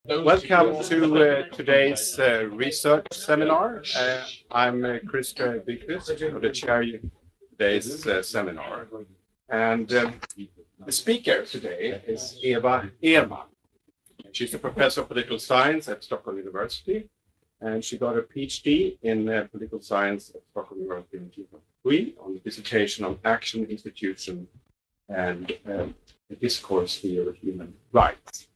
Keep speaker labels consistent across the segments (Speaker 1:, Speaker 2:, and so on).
Speaker 1: Welcome to today's research seminar. I'm Christer Byqvist, the chair of today's seminar. And the speaker today is Eva Erman. She's a professor of political science at Stockholm University, and she got a PhD in political science at Stockholm University in 2003 on the dissertation on action, institution, and the discourse theory of human rights.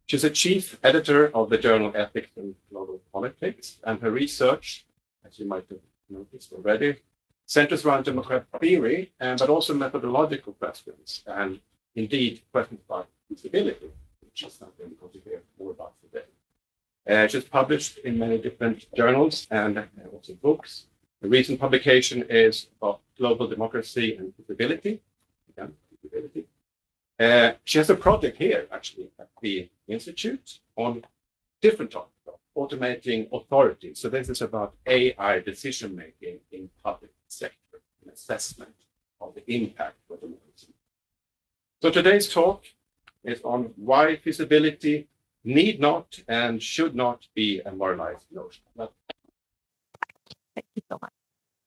Speaker 1: She's a chief editor of the journal Ethics and Global Politics, and her research, as you might have noticed already, centers around democratic theory, but also methodological questions, and indeed questions about feasibility, which is something we're going to hear more about today. She's published in many different journals and also books. The recent publication is of Global Democracy and Feasibility. Again, feasibility. She has a project here, actually, at the Institute on different topics, automating authority. So this is about AI decision-making in public sector, an assessment of the impact of democracy. So today's talk is on why feasibility need not and should not be a moralized notion.
Speaker 2: Thank you so much.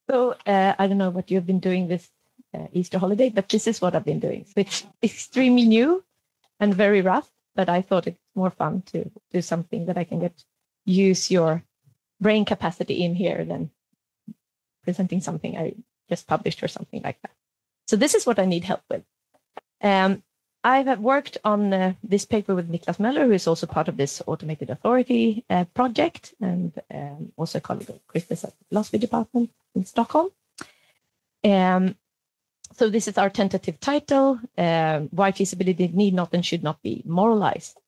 Speaker 2: So I don't know what you've been doing this Easter holiday, but this is what I've been doing. So it's extremely new and very rough, but I thought it's more fun to do something that I can use your brain capacity in here than presenting something I just published or something like that. So this is what I need help with. I have worked on this paper with Niklas Möller, who is also part of this automated authority project, and also a colleague of Chris's at the philosophy department in Stockholm. So this is our tentative title, why feasibility need not and should not be moralized.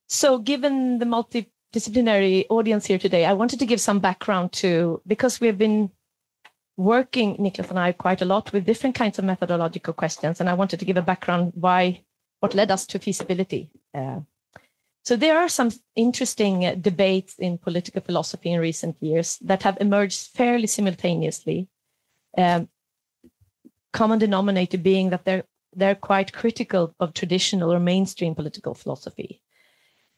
Speaker 2: So given the multidisciplinary audience here today, I wanted to give some background to, because we've been working, Niklas and I, quite a lot with different kinds of methodological questions, and I wanted to give a background what led us to feasibility. So there are some interesting debates in political philosophy in recent years that have emerged fairly simultaneously. Common denominator being that they're quite critical of traditional or mainstream political philosophy.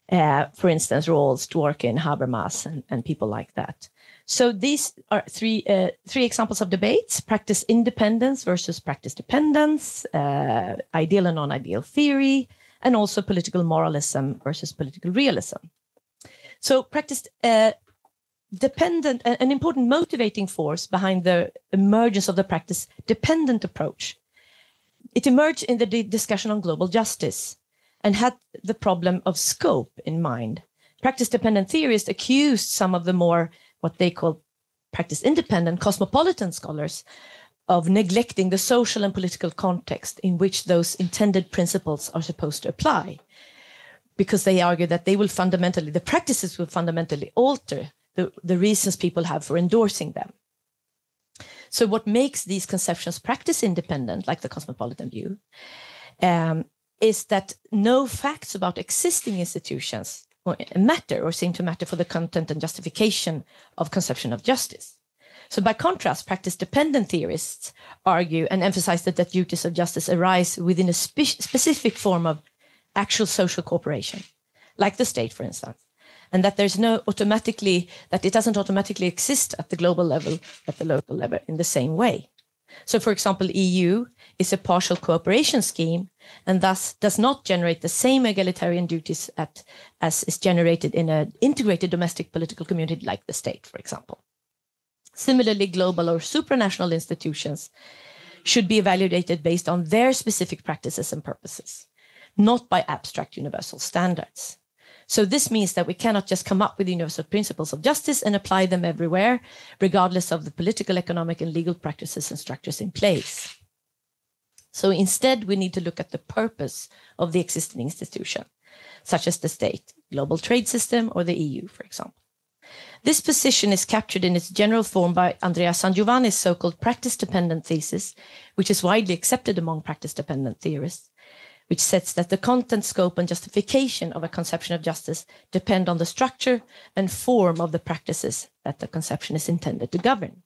Speaker 2: For instance, Rawls, Dworkin, Habermas, and people like that. So these are three examples of debates: practice independence versus practice dependence, ideal and non-ideal theory, and also political moralism versus political realism. So practice dependent, an important motivating force behind the emergence of the practice-dependent approach. It emerged in the discussion on global justice and had the problem of scope in mind. Practice-dependent theorists accused some of the more, what they call practice-independent cosmopolitan scholars of neglecting the social and political context in which those intended principles are supposed to apply, because they argue that the practices will fundamentally alter the reasons people have for endorsing them. So what makes these conceptions practice independent, like the cosmopolitan view, is that no facts about existing institutions matter or seem to matter for the content and justification of conception of justice. So by contrast, practice-dependent theorists argue and emphasize that duties of justice arise within a specific form of actual social cooperation, like the state, for instance, and that that it doesn't automatically exist at the global level, at the local level in the same way. So, for example, EU is a partial cooperation scheme and thus does not generate the same egalitarian duties as is generated in an integrated domestic political community like the state, for example. Similarly, global or supranational institutions should be evaluated based on their specific practices and purposes, not by abstract universal standards. So this means that we cannot just come up with universal principles of justice and apply them everywhere, regardless of the political, economic, and legal practices and structures in place. So instead, we need to look at the purpose of the existing institution, such as the state, global trade system, or the EU, for example. This position is captured in its general form by Andrea Sangiovanni's so-called practice-dependent thesis, which is widely accepted among practice-dependent theorists, which sets that the content, scope, and justification of a conception of justice depend on the structure and form of the practices that the conception is intended to govern.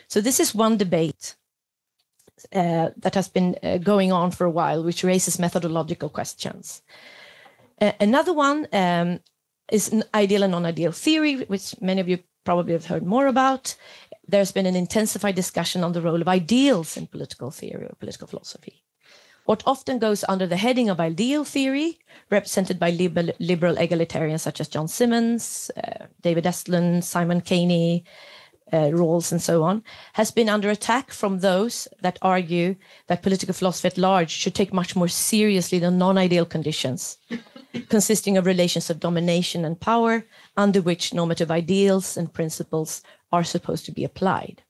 Speaker 2: So this is one debate that has been going on for a while, which raises methodological questions. Another one is an ideal and non-ideal theory, which many of you probably have heard more about. There's been an intensified discussion on the role of ideals in political theory or political philosophy. What often goes under the heading of ideal theory, represented by liberal egalitarians such as John Simmons, David Estlund, Simon Caney, Rawls, and so on, has been under attack from those that argue that political philosophy at large should take much more seriously the non-ideal conditions, consisting of relations of domination and power, under which normative ideals and principles are supposed to be applied.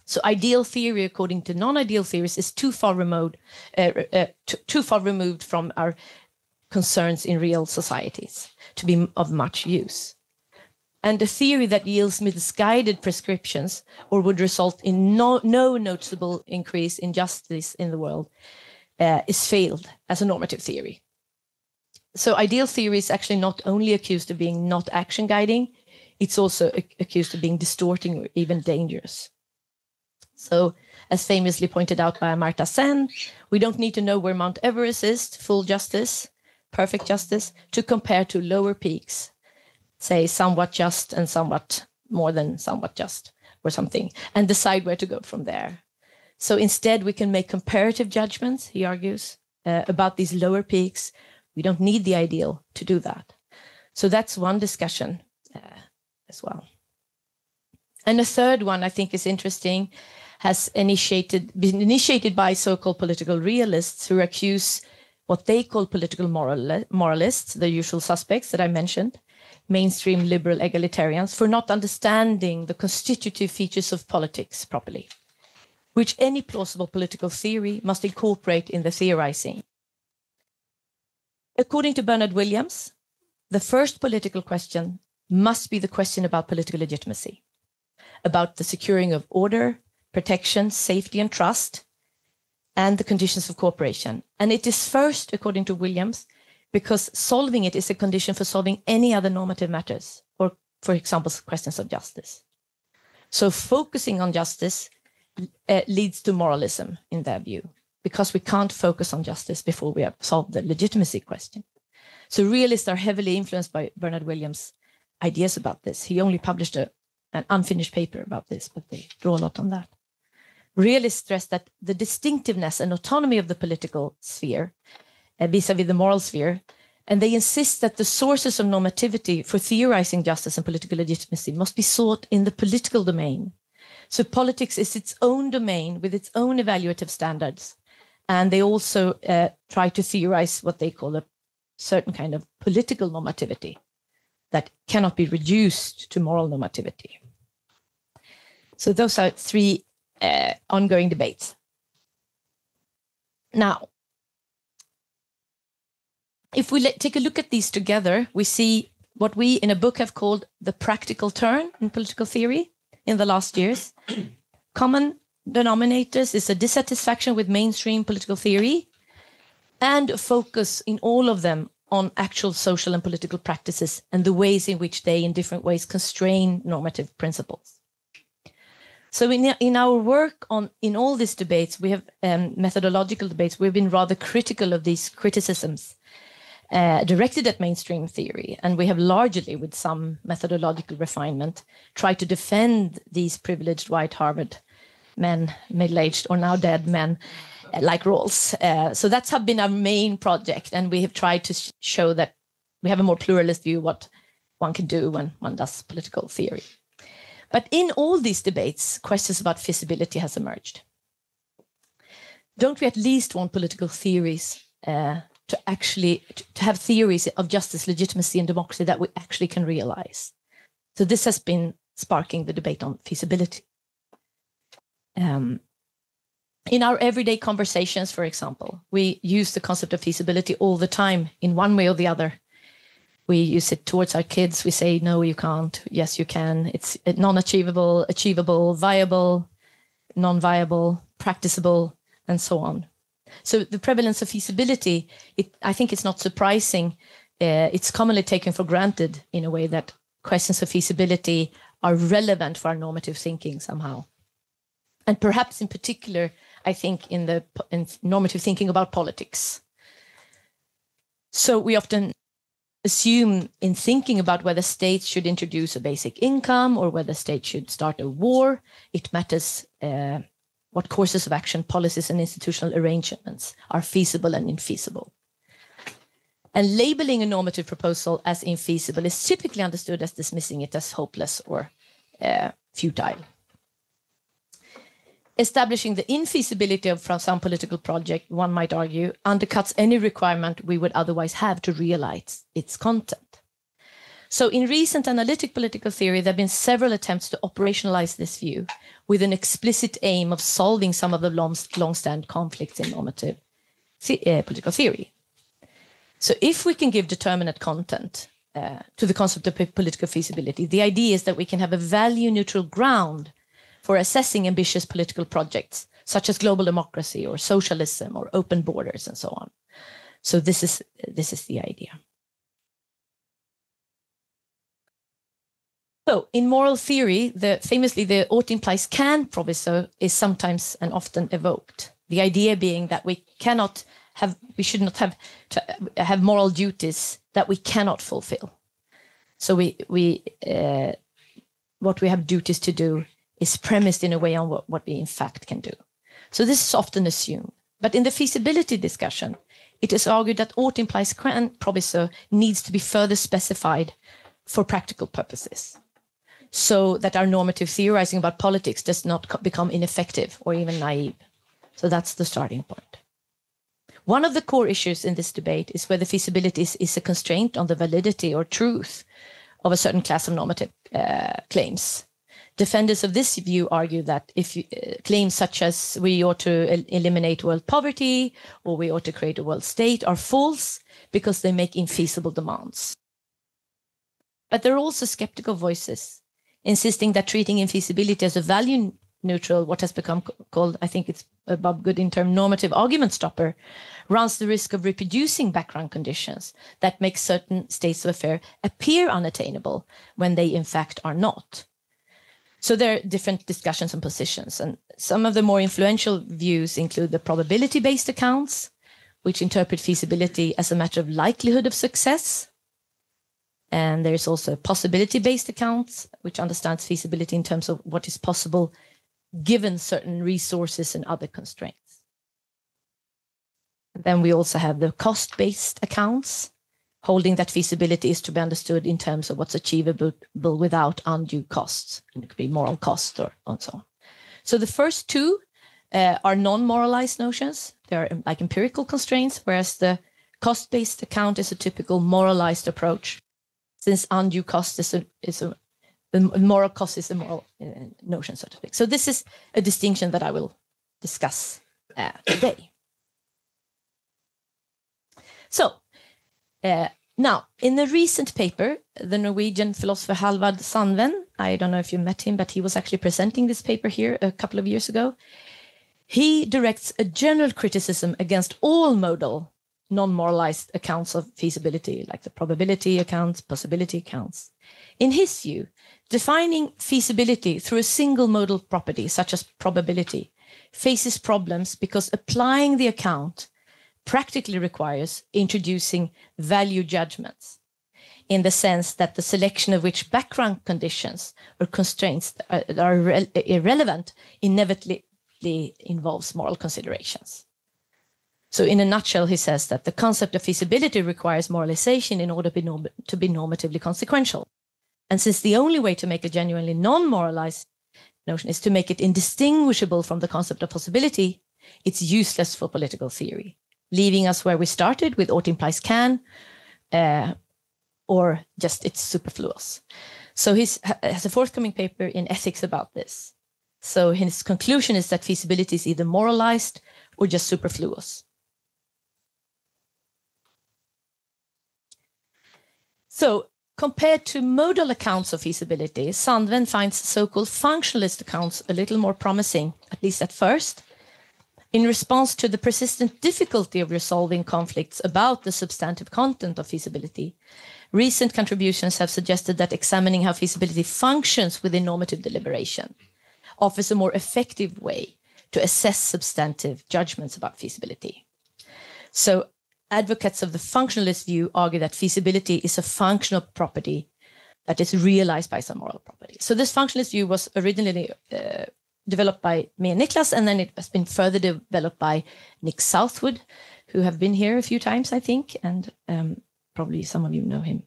Speaker 2: So ideal theory, according to non-ideal theories, is too far removed from our concerns in real societies to be of much use. And a theory that yields misguided prescriptions or would result in no noticeable increase in justice in the world is failed as a normative theory. So ideal theory is actually not only accused of being not action guiding, it's also accused of being distorting or even dangerous. So, as famously pointed out by Amartya Sen, we don't need to know where Mount Everest is, full justice, perfect justice, to compare to lower peaks, say somewhat just and somewhat more than somewhat just or something, and decide where to go from there. So instead, we can make comparative judgments, he argues, about these lower peaks. We don't need the ideal to do that. So that's one discussion as well. And the third one I think is interesting, has been initiated by so-called political realists who accuse what they call political moralists, the usual suspects that I mentioned, mainstream liberal egalitarians, for not understanding the constitutive features of politics properly, which any plausible political theory must incorporate in the theorizing. According to Bernard Williams, the first political question must be the question about political legitimacy, about the securing of order, protection, safety, and trust, and the conditions of cooperation. And it is first, according to Williams, because solving it is a condition for solving any other normative matters, or, for example, questions of justice. So focusing on justice leads to moralism, in their view, because we can't focus on justice before we have solved the legitimacy question. So realists are heavily influenced by Bernard Williams' ideas about this. He only published an unfinished paper about this, but they draw a lot on that. Realists stress that the distinctiveness and autonomy of the political sphere vis-a-vis the moral sphere, and they insist that the sources of normativity for theorizing justice and political legitimacy must be sought in the political domain. So politics is its own domain with its own evaluative standards, and they also try to theorize what they call a certain kind of political normativity that cannot be reduced to moral normativity. So those are three ongoing debates. Now, if we take a look at these together, we see what we in a book have called the practical turn in political theory in the last years. Common denominators is a dissatisfaction with mainstream political theory and a focus in all of them on actual social and political practices and the ways in which they in different ways constrain normative principles. So in our work in all these debates, we have methodological debates, we've been rather critical of these criticisms directed at mainstream theory. And we have largely, with some methodological refinement, tried to defend these privileged white Harvard men, middle-aged or now dead men, like Rawls. So that's been our main project. And we have tried to show that we have a more pluralist view of what one can do when one does political theory. But in all these debates, questions about feasibility has emerged. Don't we at least want political theories to have theories of justice, legitimacy, and democracy that we actually can realize? So this has been sparking the debate on feasibility. In our everyday conversations, for example, we use the concept of feasibility all the time in one way or the other. We use it towards our kids. We say, no, you can't. Yes, you can. It's non-achievable, achievable, viable, non-viable, practicable, and so on. So the prevalence of feasibility, I think it's not surprising. It's commonly taken for granted in a way that questions of feasibility are relevant for our normative thinking somehow. And perhaps in particular, I think in normative thinking about politics. So we often assume in thinking about whether states should introduce a basic income or whether states should start a war, it matters what courses of action, policies, and institutional arrangements are feasible and infeasible. And labeling a normative proposal as infeasible is typically understood as dismissing it as hopeless or futile. Establishing the infeasibility of some political project, one might argue, undercuts any requirement we would otherwise have to realize its content. So in recent analytic political theory, there have been several attempts to operationalize this view with an explicit aim of solving some of the long-standing conflicts in normative political theory. So if we can give determinate content to the concept of political feasibility, the idea is that we can have a value-neutral ground for assessing ambitious political projects, such as global democracy or socialism or open borders and so on. So this is the idea. So in moral theory, famously the ought implies can proviso is sometimes and often evoked. The idea being that we should not have moral duties that we cannot fulfill. So what we have duties to do is premised in a way on what we in fact can do. So this is often assumed. But in the feasibility discussion, it is argued that ought implies can proviso needs to be further specified for practical purposes, so that our normative theorizing about politics does not become ineffective or even naive. So that's the starting point. One of the core issues in this debate is whether feasibility is a constraint on the validity or truth of a certain class of normative claims. Defenders of this view argue that if claims such as we ought to eliminate world poverty or we ought to create a world state are false because they make infeasible demands. But there are also skeptical voices insisting that treating infeasibility as a value neutral, what has become called, I think it's a Bob Gooding term, normative argument stopper, runs the risk of reproducing background conditions that make certain states of affairs appear unattainable when they in fact are not. So there are different discussions and positions, and some of the more influential views include the probability-based accounts, which interpret feasibility as a matter of likelihood of success. And there's also possibility-based accounts, which understands feasibility in terms of what is possible given certain resources and other constraints. Then we also have the cost-based accounts, holding that feasibility is to be understood in terms of what's achievable without undue costs. And it could be moral cost or and so on. So the first two are non-moralized notions. They're like empirical constraints, whereas the cost-based account is a typical moralized approach, since undue cost the moral cost is a moral notion, so to speak. So this is a distinction that I will discuss today. So now, in a recent paper, the Norwegian philosopher Halvard Sandven, I don't know if you met him, but he was actually presenting this paper here a couple of years ago. He directs a general criticism against all modal, non-moralized accounts of feasibility, like the probability accounts, possibility accounts. In his view, defining feasibility through a single modal property, such as probability, faces problems because applying the account practically requires introducing value judgments, in the sense that the selection of which background conditions or constraints are irrelevant inevitably involves moral considerations. So in a nutshell, he says that the concept of feasibility requires moralization in order to be normatively consequential. And since the only way to make a genuinely non-moralized notion is to make it indistinguishable from the concept of possibility, it's useless for political theory, leaving us where we started with ought implies can, or just it's superfluous. So he has a forthcoming paper in ethics about this. So his conclusion is that feasibility is either moralized or just superfluous. So compared to modal accounts of feasibility, Sandven finds so-called functionalist accounts a little more promising, at least at first. In response to the persistent difficulty of resolving conflicts about the substantive content of feasibility, recent contributions have suggested that examining how feasibility functions within normative deliberation offers a more effective way to assess substantive judgments about feasibility. So advocates of the functionalist view argue that feasibility is a functional property that is realized by some moral property. So this functionalist view was originally developed by me and Niklas, and then it has been further developed by Nick Southwood, who have been here a few times, I think, and probably some of you know him.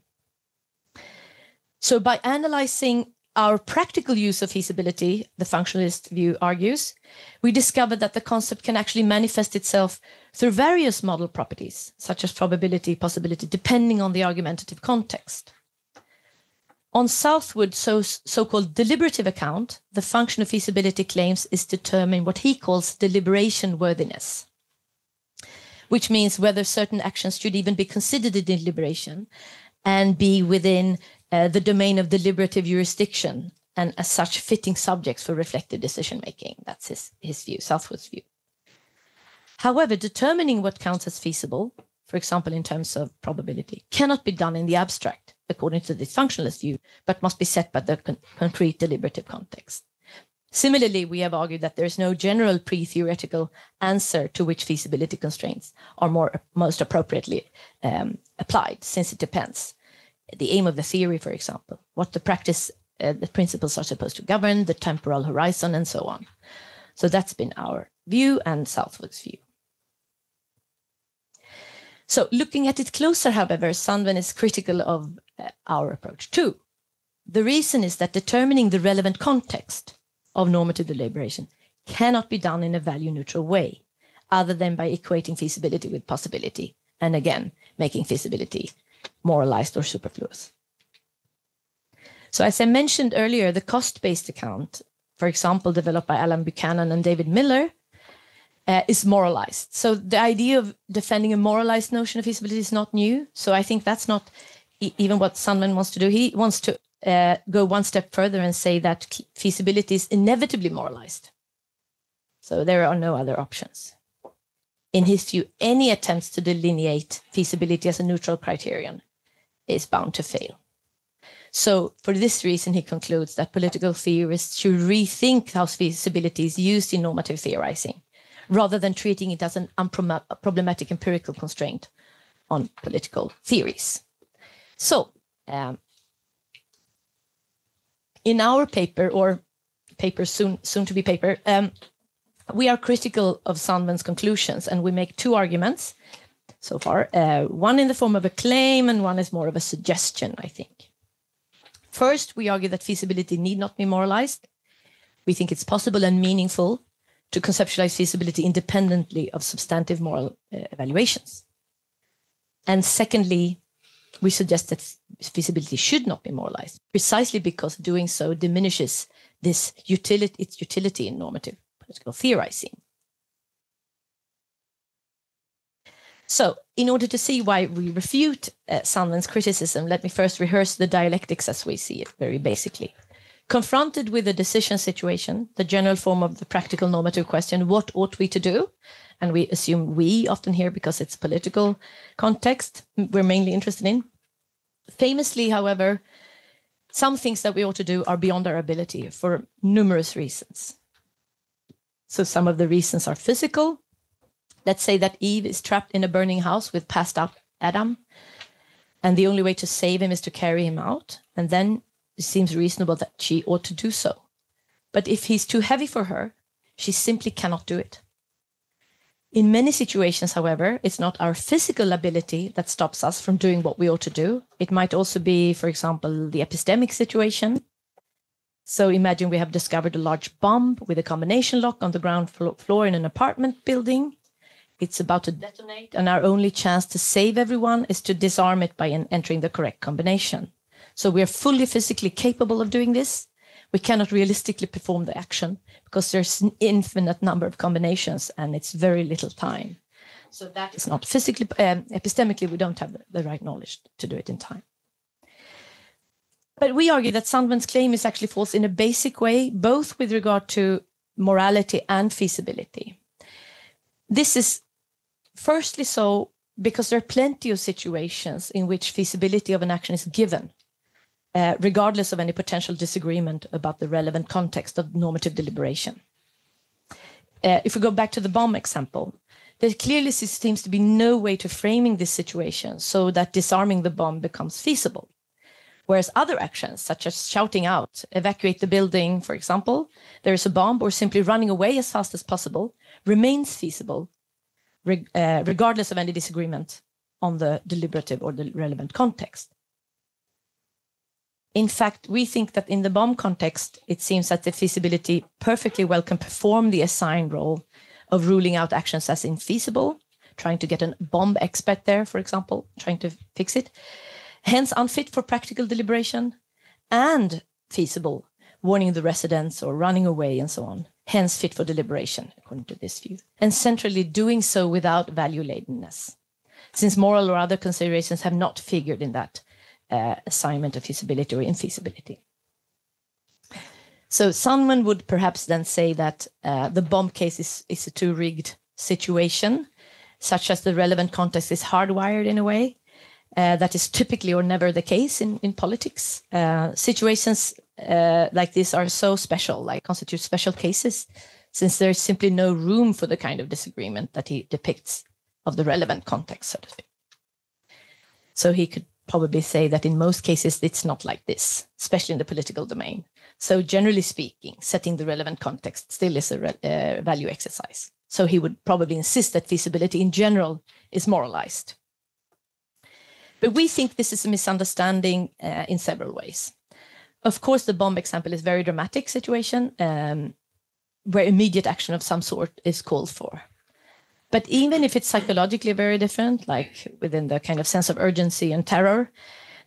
Speaker 2: So by analyzing our practical use of feasibility, the functionalist view argues, we discovered that the concept can actually manifest itself through various modal properties, such as probability, possibility, depending on the argumentative context. On Southwood's so-called deliberative account, the function of feasibility claims is determine what he calls deliberation worthiness, which means whether certain actions should even be considered a deliberation and be within the domain of deliberative jurisdiction and as such fitting subjects for reflective decision-making. That's his view, Southwood's view. However, determining what counts as feasible, for example, in terms of probability, cannot be done in the abstract, according to this functionalist view, but must be set by the concrete deliberative context. Similarly, we have argued that there is no general pre-theoretical answer to which feasibility constraints are most appropriately applied, since it depends. The aim of the theory, for example, what the principles are supposed to govern, the temporal horizon, and so on. So that's been our view and Southwood's view. So looking at it closer, however, Sandven is critical of our approach too. The reason is that determining the relevant context of normative deliberation cannot be done in a value-neutral way, other than by equating feasibility with possibility, and again, making feasibility moralized or superfluous. So as I mentioned earlier, the cost-based account, for example, developed by Alan Buchanan and David Miller, is moralized. So the idea of defending a moralized notion of feasibility is not new. So I think that's not even what Sandven wants to do. He wants to go one step further and say that feasibility is inevitably moralized. So there are no other options. In his view, any attempts to delineate feasibility as a neutral criterion is bound to fail. So for this reason, he concludes that political theorists should rethink how feasibility is used in normative theorizing, rather than treating it as an unproblematic empirical constraint on political theories. So in our paper, or paper soon to be paper, we are critical of Sandven's conclusions, and we make two arguments so far, one in the form of a claim and one is more of a suggestion, I think. First, we argue that feasibility need not be moralized. We think it's possible and meaningful to conceptualize feasibility independently of substantive moral evaluations. And secondly, we suggest that feasibility should not be moralized, precisely because doing so diminishes its utility in normative political theorizing. So, in order to see why we refute Sandven's criticism, let me first rehearse the dialectics as we see it, very basically. Confronted with a decision situation, the general form of the practical normative question, what ought we to do? And we assume we often here because it's political context we're mainly interested in. Famously, however, some things that we ought to do are beyond our ability for numerous reasons. So some of the reasons are physical. Let's say that Eve is trapped in a burning house with passed out Adam, and the only way to save him is to carry him out, and then it seems reasonable that she ought to do so. But if he's too heavy for her, she simply cannot do it. In many situations, however, it's not our physical ability that stops us from doing what we ought to do. It might also be, for example, the epistemic situation. So imagine we have discovered a large bomb with a combination lock on the ground floor in an apartment building. It's about to detonate, and our only chance to save everyone is to disarm it by entering the correct combination. So we are fully physically capable of doing this. We cannot realistically perform the action because there's an infinite number of combinations and it's very little time. So that is not physically, epistemically, we don't have the right knowledge to do it in time. But we argue that Sandven's claim is actually false in a basic way, both with regard to morality and feasibility. This is firstly so because there are plenty of situations in which feasibility of an action is given, regardless of any potential disagreement about the relevant context of normative deliberation. If we go back to the bomb example, there clearly seems to be no way to framing this situation so that disarming the bomb becomes feasible. Whereas other actions, such as shouting out, evacuate the building, for example, there is a bomb, or simply running away as fast as possible, remains feasible, regardless of any disagreement on the deliberative or the relevant context. In fact, we think that in the bomb context, it seems that the feasibility perfectly well can perform the assigned role of ruling out actions as infeasible, trying to get a bomb expert there, for example, trying to fix it, hence unfit for practical deliberation, and feasible, warning the residents or running away and so on, hence fit for deliberation, according to this view, and centrally doing so without value-ladenness, since moral or other considerations have not figured in that assignment of feasibility or infeasibility. So someone would perhaps then say that the bomb case is a too rigged situation, such as the relevant context is hardwired in a way. That is typically or never the case in politics. Situations like this are so special, like constitute special cases, since there's simply no room for the kind of disagreement that he depicts of the relevant context, so to speak. So he could probably say that in most cases, it's not like this, especially in the political domain. So generally speaking, setting the relevant context still is a value exercise. So he would probably insist that feasibility in general is moralized. But we think this is a misunderstanding in several ways. Of course, the bomb example is a very dramatic situation where immediate action of some sort is called for. But even if it's psychologically very different, like within the kind of sense of urgency and terror,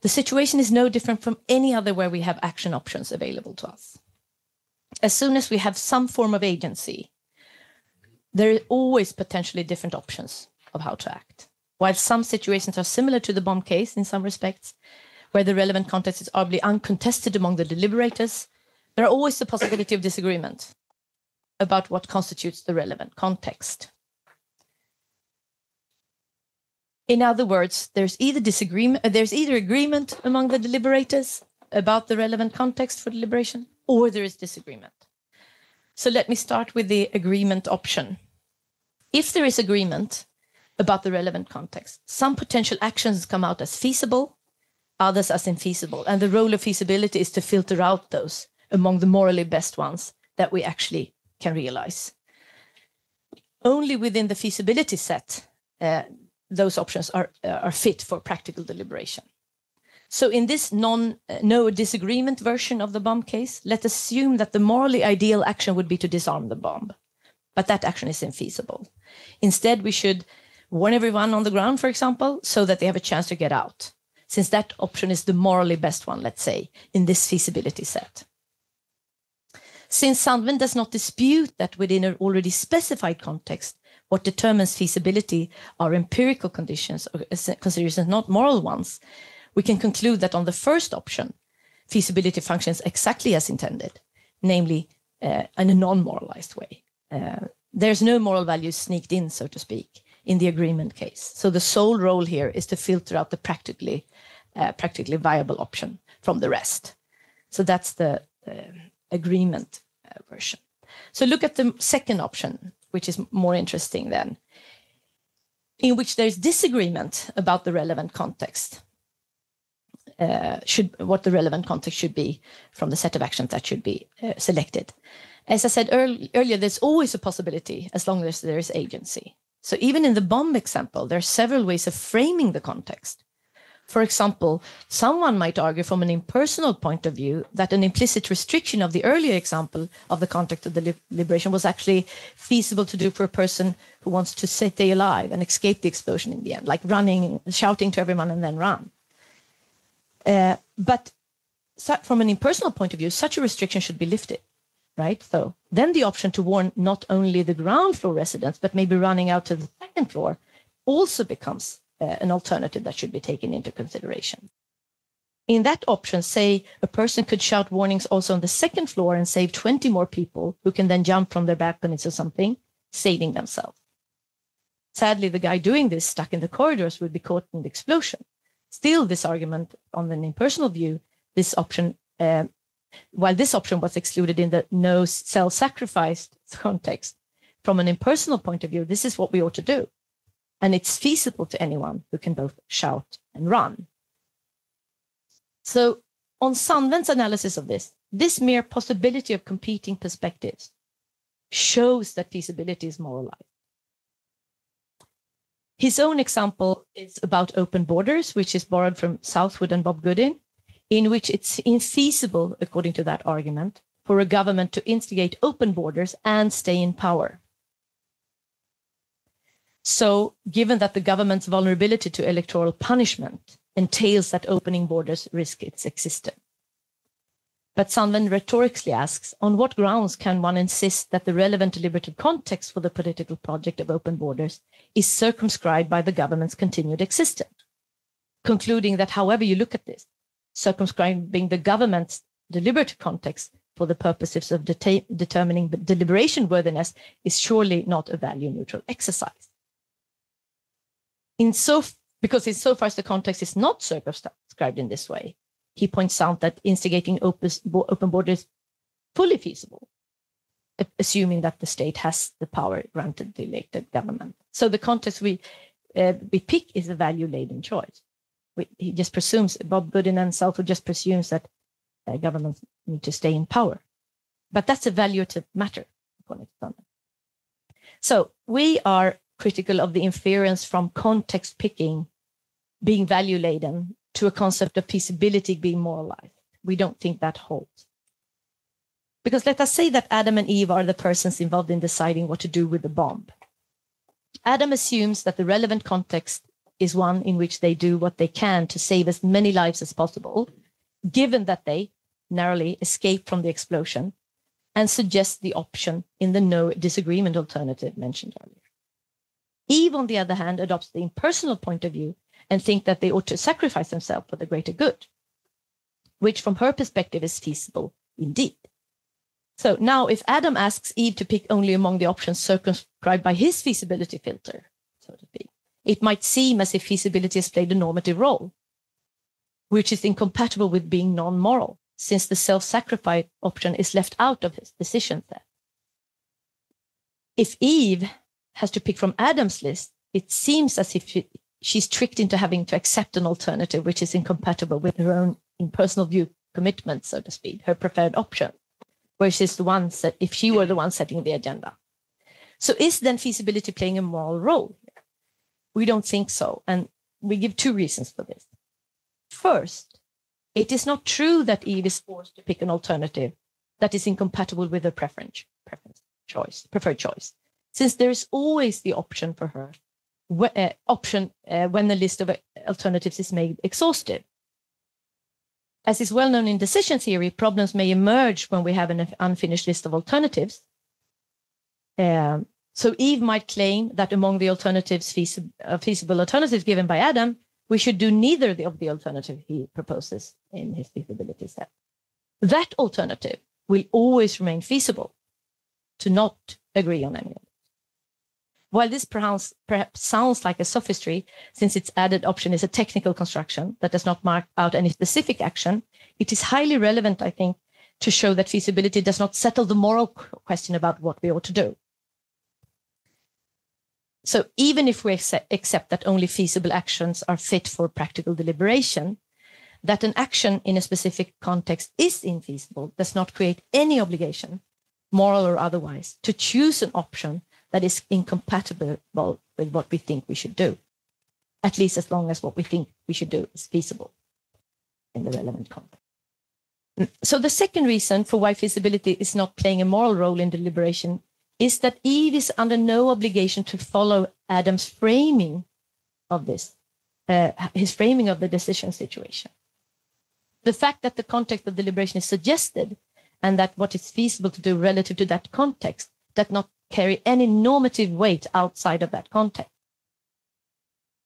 Speaker 2: the situation is no different from any other where we have action options available to us. As soon as we have some form of agency, there are always potentially different options of how to act. While some situations are similar to the bomb case in some respects, where the relevant context is arguably uncontested among the deliberators, there are always the possibility of disagreement about what constitutes the relevant context. In other words, there's either agreement among the deliberators about the relevant context for deliberation, or there is disagreement. So let me start with the agreement option. If there is agreement about the relevant context, some potential actions come out as feasible, others as infeasible, and the role of feasibility is to filter out those among the morally best ones that we actually can realize. Only within the feasibility set, those options are fit for practical deliberation. So in this no disagreement version of the bomb case, let's assume that the morally ideal action would be to disarm the bomb, but that action is infeasible. Instead, we should warn everyone on the ground, for example, so that they have a chance to get out, since that option is the morally best one, let's say, in this feasibility set. Since Sandven does not dispute that within an already specified context, what determines feasibility are empirical conditions or considerations, not moral ones, we can conclude that on the first option, feasibility functions exactly as intended, namely in a non-moralized way. There's no moral value sneaked in, so to speak, in the agreement case. So the sole role here is to filter out the practically viable option from the rest. So that's the agreement version. So look at the second option, which is more interesting then, in which there's disagreement about the relevant context, what the relevant context should be from the set of actions that should be selected. As I said earlier, there's always a possibility as long as there is agency. So even in the bomb example, there are several ways of framing the context. For example, someone might argue from an impersonal point of view that an implicit restriction of the earlier example of the context of the deliberation was actually feasible to do for a person who wants to stay alive and escape the explosion in the end, like running, shouting to everyone and then run. But from an impersonal point of view, such a restriction should be lifted, right? So then the option to warn not only the ground floor residents, but maybe running out to the second floor also becomes an alternative that should be taken into consideration. In that option, say a person could shout warnings also on the second floor and save 20 more people who can then jump from their balconies or something, saving themselves. Sadly, the guy doing this stuck in the corridors would be caught in the explosion. Still, this argument on an impersonal view, this option, while this option was excluded in the no self-sacrifice context, from an impersonal point of view, this is what we ought to do. And it's feasible to anyone who can both shout and run. So on Sandven's analysis of this mere possibility of competing perspectives shows that feasibility is moralized. His own example is about open borders, which is borrowed from Southwood and Bob Goodin, in which it's infeasible, according to that argument, for a government to instigate open borders and stay in power. So, given that the government's vulnerability to electoral punishment entails that opening borders risk its existence. But Sandven rhetorically asks, on what grounds can one insist that the relevant deliberative context for the political project of open borders is circumscribed by the government's continued existence? Concluding that however you look at this, circumscribing the government's deliberative context for the purposes of determining deliberation worthiness is surely not a value-neutral exercise. Because insofar as the context is not circumscribed in this way, he points out that instigating open borders is fully feasible, assuming that the state has the power granted the elected government. So the context we pick is a value-laden choice. He just presumes, Bob Goodin and Southwood just presumes that governments need to stay in power. But that's a valuative matter, according to Sandven. So we are critical of the inference from context picking being value-laden to a concept of feasibility being moralized. We don't think that holds. Because let us say that Adam and Eve are the persons involved in deciding what to do with the bomb. Adam assumes that the relevant context is one in which they do what they can to save as many lives as possible, given that they narrowly escape from the explosion, and suggests the option in the no disagreement alternative mentioned earlier. Eve, on the other hand, adopts the impersonal point of view and think that they ought to sacrifice themselves for the greater good, which from her perspective is feasible indeed. So now if Adam asks Eve to pick only among the options circumscribed by his feasibility filter, so to speak, it might seem as if feasibility has played a normative role, which is incompatible with being non-moral, since the self-sacrifice option is left out of his decision set. If Eve has to pick from Adam's list, it seems as if she's tricked into having to accept an alternative which is incompatible with her own impersonal view commitment, so to speak, her preferred option, where she's the one set, if she were the one setting the agenda. So is then feasibility playing a moral role? We don't think so, and we give two reasons for this. First, it is not true that Eve is forced to pick an alternative that is incompatible with her preferred choice, since there is always the option for her, when the list of alternatives is made exhaustive. As is well known in decision theory, problems may emerge when we have an unfinished list of alternatives. So Eve might claim that among the alternatives, feasible alternatives given by Adam, we should do neither of the alternative he proposes in his feasibility set. That alternative will always remain feasible, to not agree on any of it. While this perhaps sounds like a sophistry, since its added option is a technical construction that does not mark out any specific action, it is highly relevant, I think, to show that feasibility does not settle the moral question about what we ought to do. So even if we accept that only feasible actions are fit for practical deliberation, that an action in a specific context is infeasible does not create any obligation, moral or otherwise, to choose an option that is incompatible with what we think we should do, at least as long as what we think we should do is feasible in the relevant context. So the second reason for why feasibility is not playing a moral role in deliberation is that Eve is under no obligation to follow Adam's framing of this, his framing of the decision situation. The fact that the context of deliberation is suggested and that what is feasible to do relative to that context does not carry any normative weight outside of that context.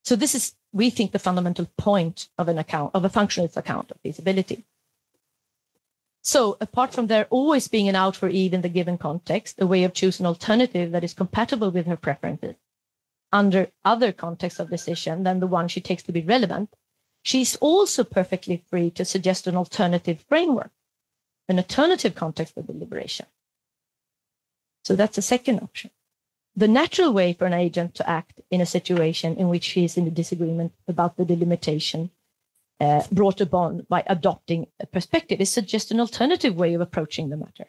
Speaker 2: So this is, we think, the fundamental point of a functionalist account of feasibility. So apart from there always being an out for Eve in the given context, a way of choosing an alternative that is compatible with her preferences under other contexts of decision than the one she takes to be relevant, she's also perfectly free to suggest an alternative framework, an alternative context of deliberation. So that's the second option. the natural way for an agent to act in a situation in which he is in a disagreement about the delimitation brought upon by adopting a perspective is suggest an alternative way of approaching the matter.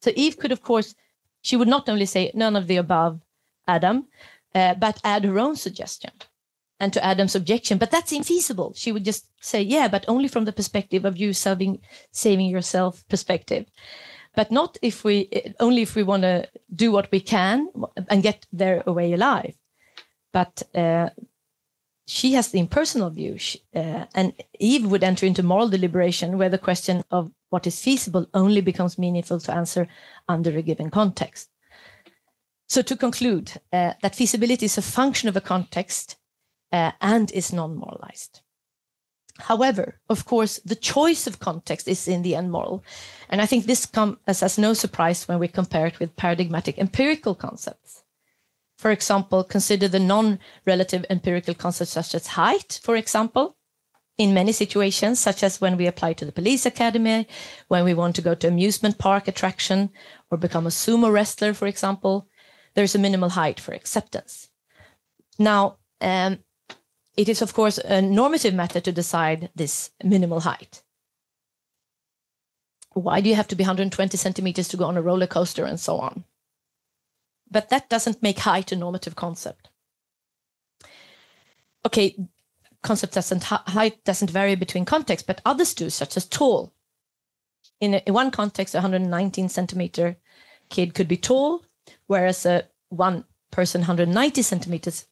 Speaker 2: So Eve could, of course, she would not only say none of the above, Adam, but add her own suggestion. And to Adam's objection, but that's infeasible. She would just say, yeah, but only from the perspective of you saving yourself perspective. But not only if we want to do what we can and get there away alive. But she has the impersonal view. And Eve would enter into moral deliberation where the question of what is feasible only becomes meaningful to answer under a given context. So to conclude, that feasibility is a function of a context and is non-moralized. However, of course, the choice of context is in the end moral. And I think this comes as no surprise when we compare it with paradigmatic empirical concepts. For example, consider the non-relative empirical concepts such as height, for example, in many situations, such as when we apply to the police academy, when we want to go to amusement park attraction or become a sumo wrestler, for example, there's a minimal height for acceptance. Now, it is, of course, a normative method to decide this minimal height. Why do you have to be 120 centimeters to go on a roller coaster and so on? But that doesn't make height a normative concept. Okay, height doesn't vary between contexts, but others do, such as tall. In one context, a 119 centimeter kid could be tall, whereas one person 190 centimeters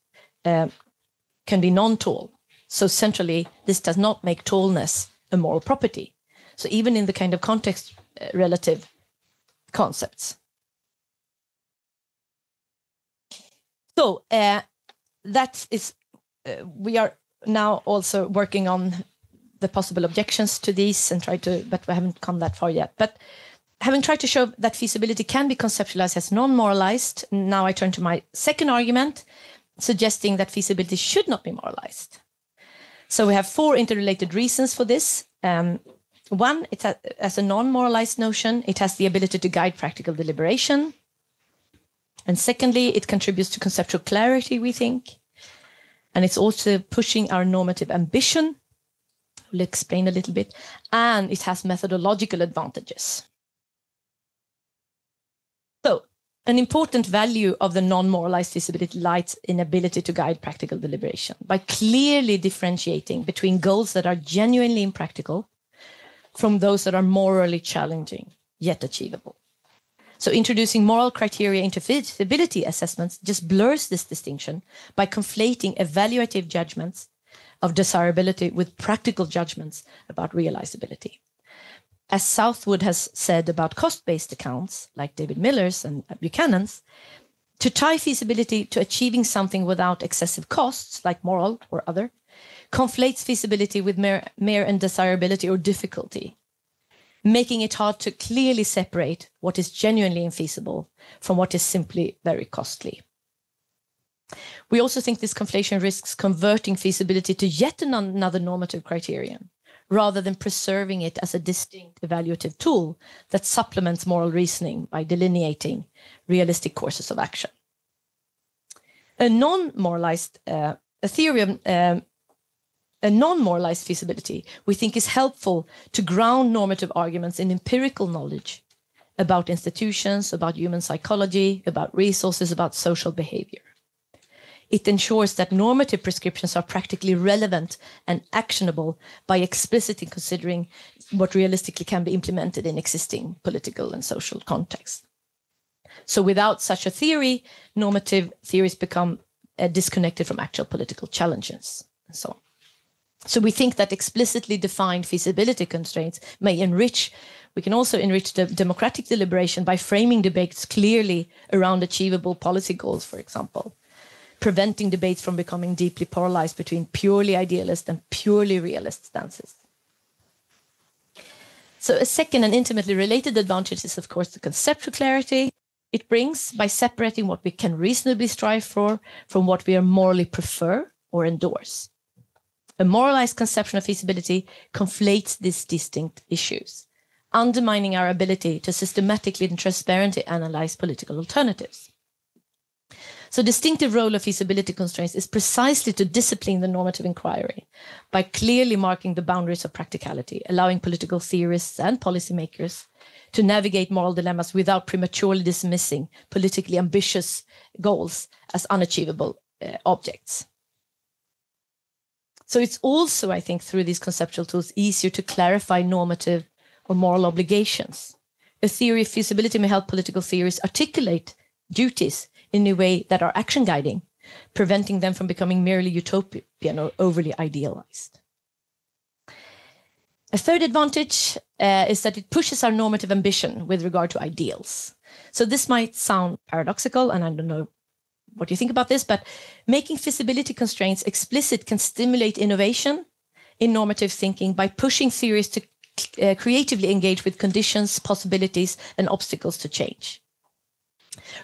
Speaker 2: can be non-tall. So centrally, this does not make tallness a moral property. So even in the kind of context relative concepts. So that is, we are now also working on the possible objections to these and but we haven't come that far yet. But having tried to show that feasibility can be conceptualized as non-moralized, now I turn to my second argument, suggesting that feasibility should not be moralized. So we have four interrelated reasons for this. One, as a non-moralized notion, it has the ability to guide practical deliberation. And secondly, it contributes to conceptual clarity, we think. And it's also pushing our normative ambition. We'll explain a little bit. And it has methodological advantages. So, an important value of the non-moralized feasibility lies in ability to guide practical deliberation by clearly differentiating between goals that are genuinely impractical from those that are morally challenging, yet achievable. So introducing moral criteria into feasibility assessments just blurs this distinction by conflating evaluative judgments of desirability with practical judgments about realizability. As Southwood has said about cost-based accounts, like David Miller's and Buchanan's, to tie feasibility to achieving something without excessive costs, like moral or other, conflates feasibility with mere undesirability or difficulty, making it hard to clearly separate what is genuinely infeasible from what is simply very costly. We also think this conflation risks converting feasibility to yet another normative criterion, rather than preserving it as a distinct evaluative tool that supplements moral reasoning by delineating realistic courses of action. A non-moralized feasibility, we think, is helpful to ground normative arguments in empirical knowledge about institutions, about human psychology, about resources, about social behavior. It ensures that normative prescriptions are practically relevant and actionable by explicitly considering what realistically can be implemented in existing political and social contexts. So without such a theory, normative theories become disconnected from actual political challenges and so on. So we think that explicitly defined feasibility constraints may we can also enrich the democratic deliberation by framing debates clearly around achievable policy goals, for example, preventing debates from becoming deeply polarized between purely idealist and purely realist stances. So a second and intimately related advantage is, of course, the conceptual clarity it brings by separating what we can reasonably strive for from what we morally prefer or endorse. A moralized conception of feasibility conflates these distinct issues, undermining our ability to systematically and transparently analyze political alternatives. So distinctive role of feasibility constraints is precisely to discipline the normative inquiry by clearly marking the boundaries of practicality, allowing political theorists and policymakers to navigate moral dilemmas without prematurely dismissing politically ambitious goals as unachievable objects. So it's also, I think, through these conceptual tools, easier to clarify normative or moral obligations. A theory of feasibility may help political theorists articulate duties in a way that are action guiding, preventing them from becoming merely utopian or overly idealized. A third advantage is that it pushes our normative ambition with regard to ideals. So this might sound paradoxical, and I don't know what you think about this, but making feasibility constraints explicit can stimulate innovation in normative thinking by pushing theorists to creatively engage with conditions, possibilities, and obstacles to change.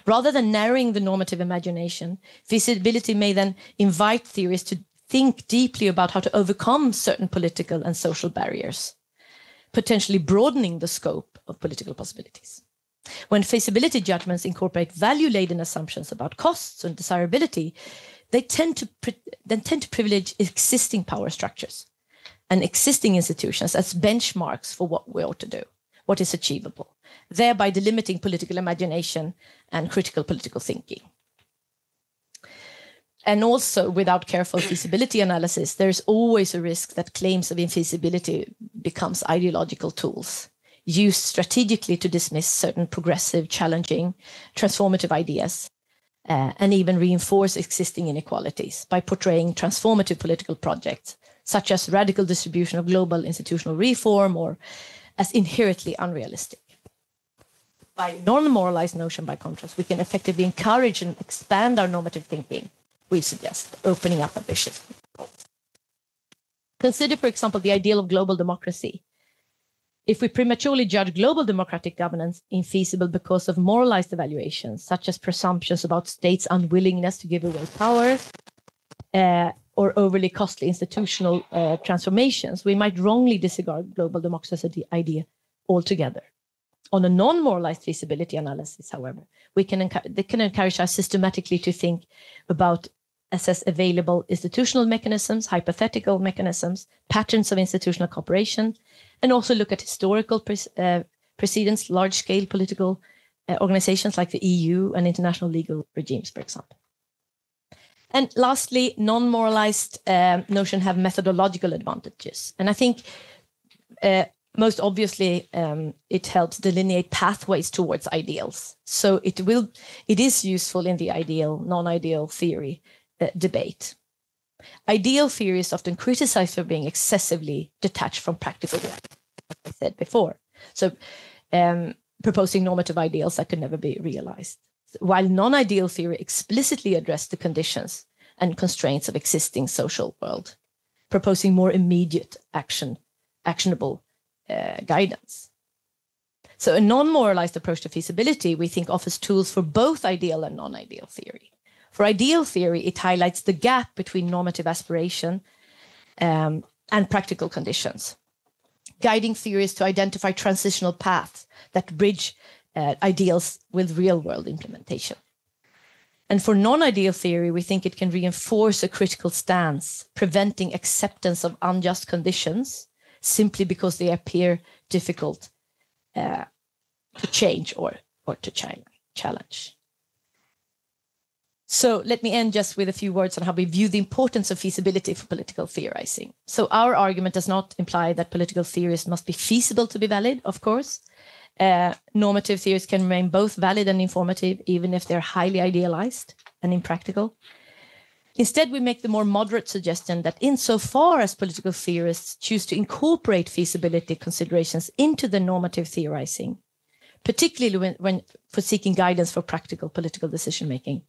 Speaker 2: Rather than narrowing the normative imagination, feasibility may then invite theorists to think deeply about how to overcome certain political and social barriers, potentially broadening the scope of political possibilities. When feasibility judgments incorporate value-laden assumptions about costs and desirability, they tend to privilege existing power structures and existing institutions as benchmarks for what we ought to do, what is achievable, thereby delimiting political imagination and critical political thinking. And also, without careful feasibility analysis, there's always a risk that claims of infeasibility becomes ideological tools, used strategically to dismiss certain progressive, challenging, transformative ideas, and even reinforce existing inequalities by portraying transformative political projects, such as radical distribution of global institutional reform, or as inherently unrealistic. By non-moralized notion, by contrast, we can effectively encourage and expand our normative thinking, we suggest, opening up ambitious goals. Consider, for example, the ideal of global democracy. If we prematurely judge global democratic governance infeasible because of moralized evaluations, such as presumptions about states' unwillingness to give away power, or overly costly institutional transformations, we might wrongly disregard global democracy idea altogether. On a non-moralized feasibility analysis, however, they can encourage us systematically to think about, assess available institutional mechanisms, hypothetical mechanisms, patterns of institutional cooperation, and also look at historical precedents, large-scale political organizations like the EU and international legal regimes, for example. And lastly, non-moralized notion have methodological advantages. And I think most obviously, it helps delineate pathways towards ideals. So it is useful in the ideal, non-ideal theory debate. Ideal theory is often criticized for being excessively detached from practical reality, as I said before. So proposing normative ideals that could never be realized. While non-ideal theory explicitly addressed the conditions and constraints of existing social world, proposing more immediate actionable guidance. So a non-moralized approach to feasibility, we think, offers tools for both ideal and non-ideal theory. For ideal theory, it highlights the gap between normative aspiration and practical conditions, guiding theorists to identify transitional paths that bridge ideals with real-world implementation. And for non-ideal theory, we think it can reinforce a critical stance, preventing acceptance of unjust conditions simply because they appear difficult to change or to challenge. So let me end just with a few words on how we view the importance of feasibility for political theorizing. So our argument does not imply that political theories must be feasible to be valid, of course. Normative theories can remain both valid and informative, even if they're highly idealized and impractical. Instead, we make the more moderate suggestion that insofar as political theorists choose to incorporate feasibility considerations into the normative theorizing, particularly when for seeking guidance for practical political decision-making,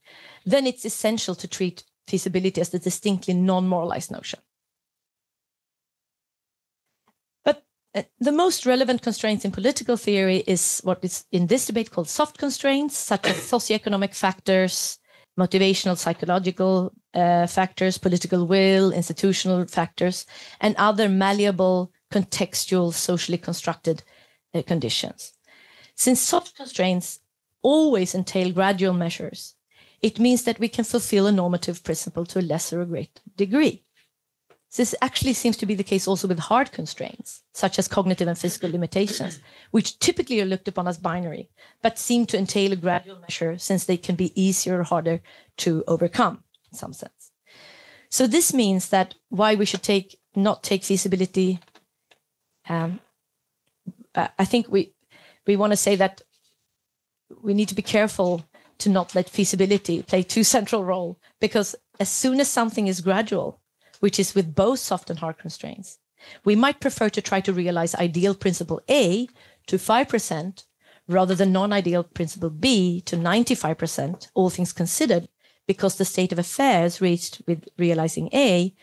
Speaker 2: then it's essential to treat feasibility as the distinctly non-moralized notion. But the most relevant constraints in political theory is what is in this debate called soft constraints, such as socioeconomic factors, motivational, psychological factors, political will, institutional factors, and other malleable, contextual, socially constructed conditions. Since soft constraints always entail gradual measures, it means that we can fulfill a normative principle to a lesser or greater degree. This actually seems to be the case also with hard constraints, such as cognitive and physical limitations, which typically are looked upon as binary, but seem to entail a gradual measure since they can be easier or harder to overcome in some sense. So this means that why we should not take feasibility, I think we want to say that we need to be careful to not let feasibility play too central role, because as soon as something is gradual, which is with both soft and hard constraints, we might prefer to try to realize ideal principle A to 5% rather than non-ideal principle B to 95%, all things considered, because the state of affairs reached with realizing A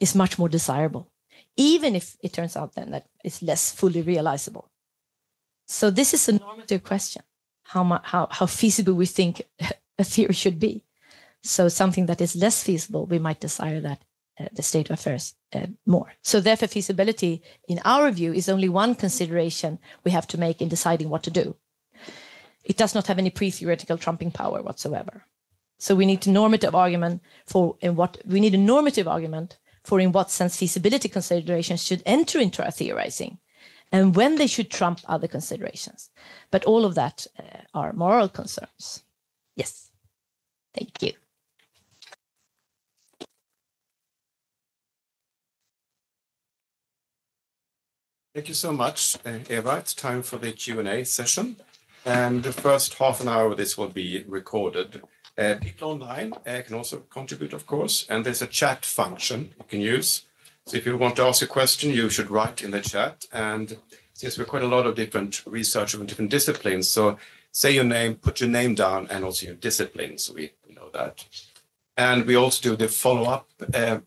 Speaker 2: is much more desirable, even if it turns out then that it's less fully realizable. So this is a normative question, how feasible we think a theory should be. So something that is less feasible, we might desire that the state of affairs more. So therefore, feasibility, in our view, is only one consideration we have to make in deciding what to do. It does not have any pre-theoretical trumping power whatsoever. So we need a normative argument for in what sense feasibility considerations should enter into our theorizing, and when they should trump other considerations. But all of that are moral concerns. Yes, thank you.
Speaker 1: Thank you so much, Eva. It's time for the Q&A session. And the first half an hour of this will be recorded. People online can also contribute, of course, and there's a chat function you can use. So if you want to ask a question, you should write in the chat. And since we're quite a lot of different researchers from different disciplines, so say your name, put your name down, and also your discipline, so we know that. And we also do the follow-up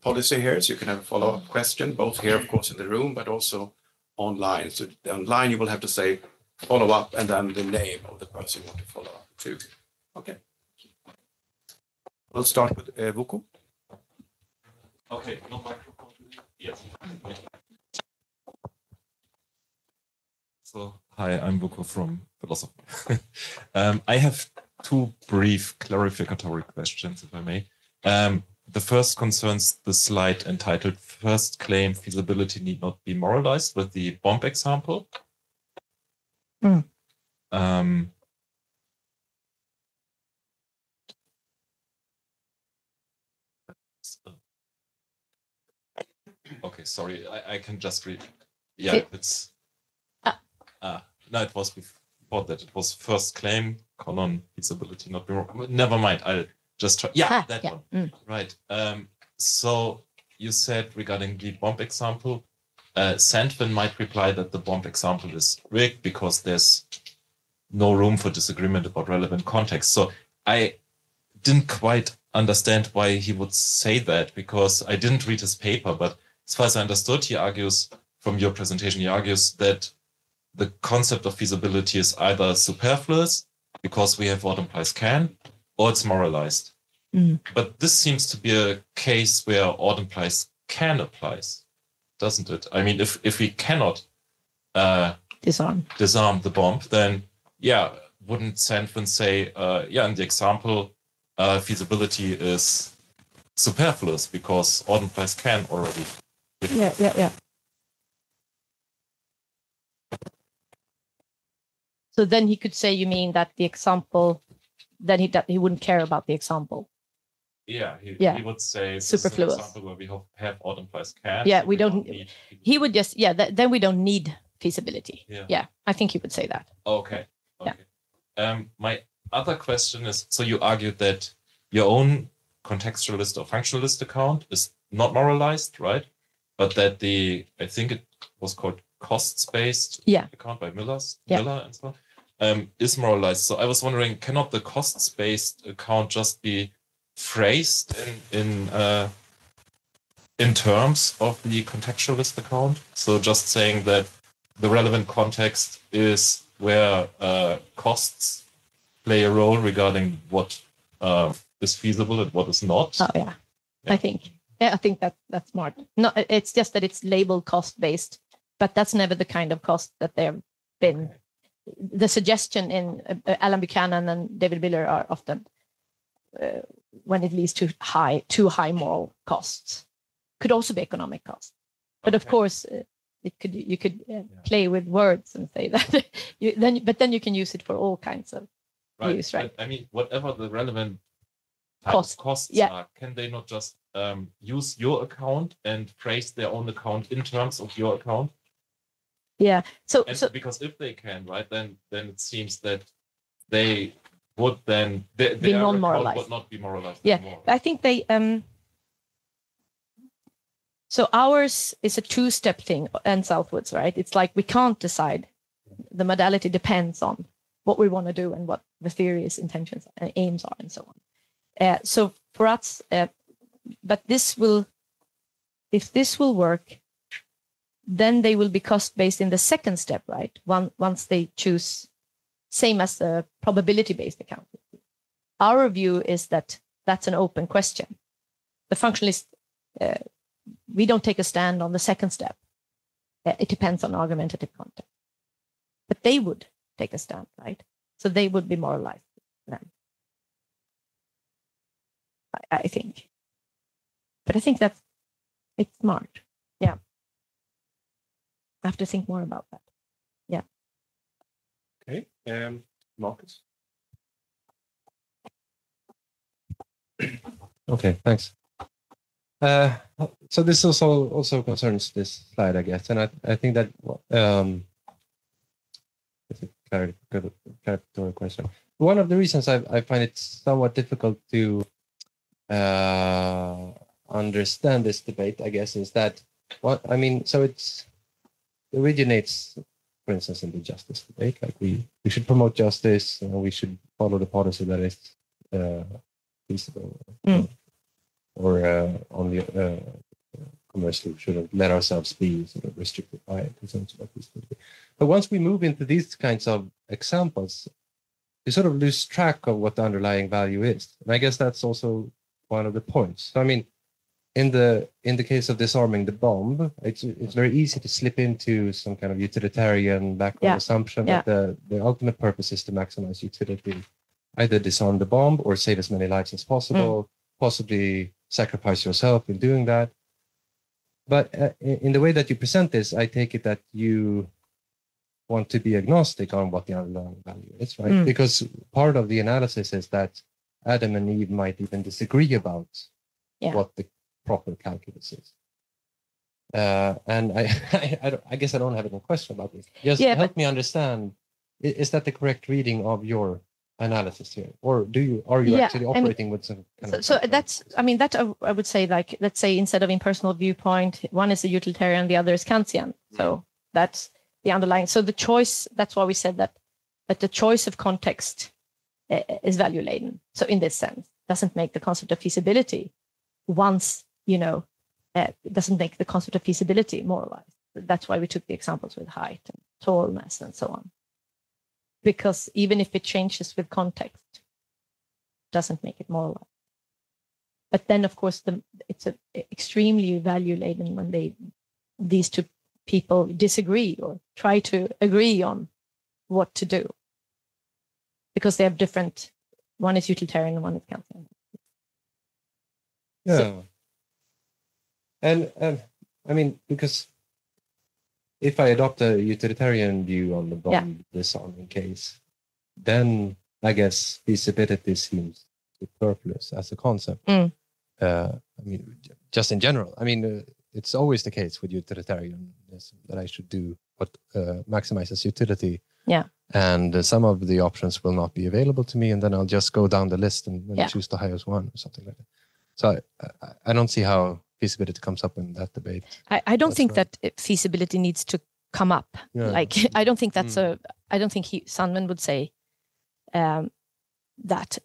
Speaker 1: policy here, so you can have a follow-up question, both here, of course, in the room, but also online. So online, you will have to say follow up and then the name of the person you want to follow up to. Okay. We'll start with Vuko.
Speaker 3: Okay, no microphone. Yes. So, hi, I'm Vuko from Philosophy. I have two brief clarificatory questions, if I may. The first concerns the slide entitled First Claim Feasibility Need Not Be Moralized with the bomb example. Okay, sorry, I can just read. Yeah, it's... no, it was before that. It was first claim, feasibility not be wrong. Never mind, I'll just try. Yeah, that one. Right. So you said regarding the bomb example, Sandvin might reply that the bomb example is rigged because there's no room for disagreement about relevant context. So I didn't quite understand why he would say that, because I didn't read his paper, but as far as I understood, he argues from your presentation, he argues that the concept of feasibility is either superfluous because we have what implies can, or it's moralized. But this seems to be a case where what implies can applies, doesn't it? I mean, if we cannot disarm the bomb, then yeah, wouldn't Sandvin say, in the example, feasibility is superfluous because what implies can already.
Speaker 2: Yeah. So then he could say, you mean that the example, then he wouldn't care about the example.
Speaker 3: Yeah, he would say
Speaker 2: superfluous.
Speaker 3: This is an example where we have what implies can.
Speaker 2: Yeah, we don't need. He would just then we don't need feasibility. Yeah, I think he would say that.
Speaker 3: Okay. Yeah. My other question is: so you argued that your own contextualist or functionalist account is not moralized, right? But that I think it was called costs-based account by Miller and so on, is moralized. So I was wondering, cannot the costs-based account just be phrased in terms of the contextualist account? So just saying that the relevant context is where costs play a role regarding what is feasible and what is not.
Speaker 2: Oh yeah. I think that's smart. No, it's just that it's labeled cost-based, but that's never the kind of cost that they've been. The suggestion in Alan Buchanan and David Miller are often when it leads to too high moral costs. Could also be economic costs. But of course, you could play with words and say that but then you can use it for all kinds of use, right?
Speaker 3: I mean, whatever the relevant costs are, can they not just use your account and phrase their own account in terms of your account?
Speaker 2: Yeah. So
Speaker 3: because if they can, right, then it seems that they would then
Speaker 2: be non-moralized.
Speaker 3: Would not be moralized.
Speaker 2: Yeah,
Speaker 3: anymore.
Speaker 2: I think they. So ours is a two-step thing and southwards, right? It's like we can't decide. The modality depends on what we want to do and what the theory's intentions and aims are and so on. So for us, but if this will work, then they will be cost-based in the second step, right? Once they choose, same as the probability-based accounting. Our view is that that's an open question. The functionalist, we don't take a stand on the second step. It depends on argumentative content. But they would take a stand, right? So they would be moralized then, I think. But I think it's smart. Yeah. I have to think more about that. Yeah.
Speaker 1: Okay. Marcus.
Speaker 4: Okay, thanks. So this also concerns this slide, I guess, and I think that it's a clarificatory question. One of the reasons I find it somewhat difficult to understand this debate, I guess, is that so it originates, for instance, in the justice debate. Like we should promote justice, we should follow the policy that is feasible. Or on the conversely, we shouldn't let ourselves be sort of restricted by it. But once we move into these kinds of examples, we sort of lose track of what the underlying value is. And I guess that's also one of the points. So, I mean, in the case of disarming the bomb, it's very easy to slip into some kind of utilitarian background assumption that the ultimate purpose is to maximize utility, either disarm the bomb or save as many lives as possible, possibly sacrifice yourself in doing that. But in the way that you present this, I take it that you want to be agnostic on what the underlying value is, right? Because part of the analysis is that Adam and Eve might even disagree about what the proper calculus is. And I guess I don't have any question about this. Just help me understand, is that the correct reading of your analysis here, or are you actually operating with some kind of
Speaker 2: that's I would say, like, let's say instead of impersonal viewpoint, one is a utilitarian, the other is Kantian. So that's the underlying. So the choice, that's why we said that the choice of context is value laden. So in this sense, doesn't make the concept of feasibility doesn't make the concept of feasibility moralized. That's why we took the examples with height and tallness and so on. Because even if it changes with context, doesn't make it moralized. But then, of course, it's extremely value-laden when these two people disagree or try to agree on what to do. Because they have different, one is utilitarian and one is Kantian.
Speaker 4: Yeah. So, and I mean, because if I adopt a utilitarian view on the bomb disarming case, then I guess feasibility seems superfluous as a concept. I mean, just in general. I mean, it's always the case with utilitarianism that I should do what maximizes utility. Yeah. And some of the options will not be available to me, and then I'll just go down the list and choose the highest one or something like that. So I don't see how feasibility comes up in that debate.
Speaker 2: I don't think that feasibility needs to come up. Yeah. Like, I don't think that's I don't think Sandman would say that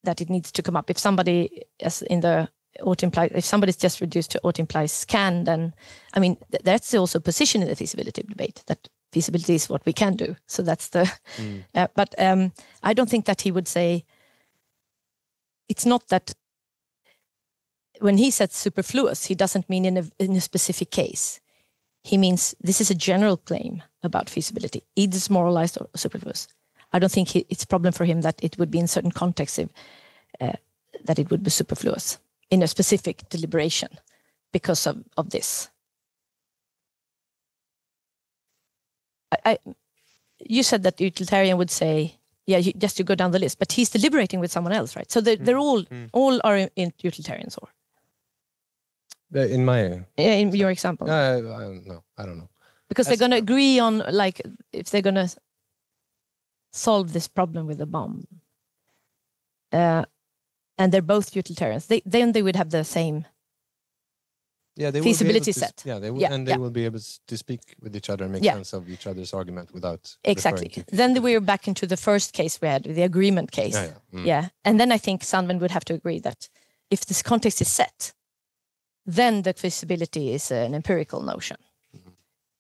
Speaker 2: it needs to come up. If somebody, as in the auto-implies, if somebody's just reduced to auto-implies can, then, I mean, that's also a position in the feasibility debate, that feasibility is what we can do. So that's the, but I don't think that he would say, it's not that, when he says superfluous, he doesn't mean in a specific case. He means this is a general claim about feasibility, either moralized or superfluous. I don't think it's a problem for him that it would be in certain contexts that it would be superfluous in a specific deliberation because of this. You said that the utilitarian would say, yeah, just to go down the list, but he's deliberating with someone else, right? So they're all are in utilitarians, or
Speaker 4: In my
Speaker 2: in your example.
Speaker 4: no, I don't know.
Speaker 2: Because they're going to agree on, like, if they're going to solve this problem with a bomb, and they're both utilitarians, then they would have the same feasibility set.
Speaker 4: They will be able to speak with each other and make sense of each other's argument without
Speaker 2: exactly. Then we're back into the first case we had, the agreement case. And then I think Sandman would have to agree that if this context is set, then the feasibility is an empirical notion.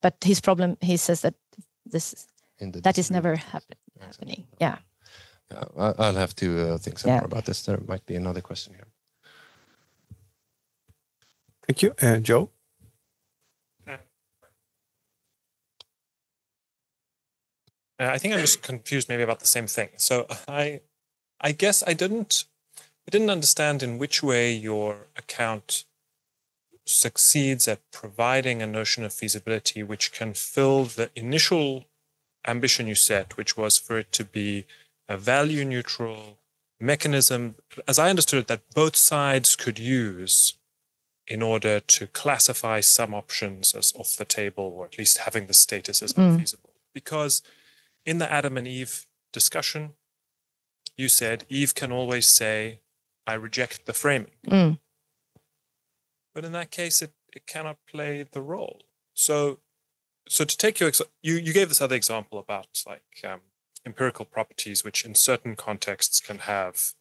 Speaker 2: But his problem, he says that that is never happening. Yeah.
Speaker 4: I'll have to think some more about this. There might be another question here.
Speaker 1: Thank you. Joe?
Speaker 5: I think I'm just confused maybe about the same thing. So I guess I didn't understand in which way your account succeeds at providing a notion of feasibility which can fill the initial ambition you set, which was for it to be a value neutral mechanism, as I understood it, that both sides could use in order to classify some options as off the table, or at least having the status as unfeasible. Because in the Adam and Eve discussion, you said Eve can always say, I reject the framing. But in that case, it cannot play the role. So to take you gave this other example about like empirical properties, which in certain contexts can have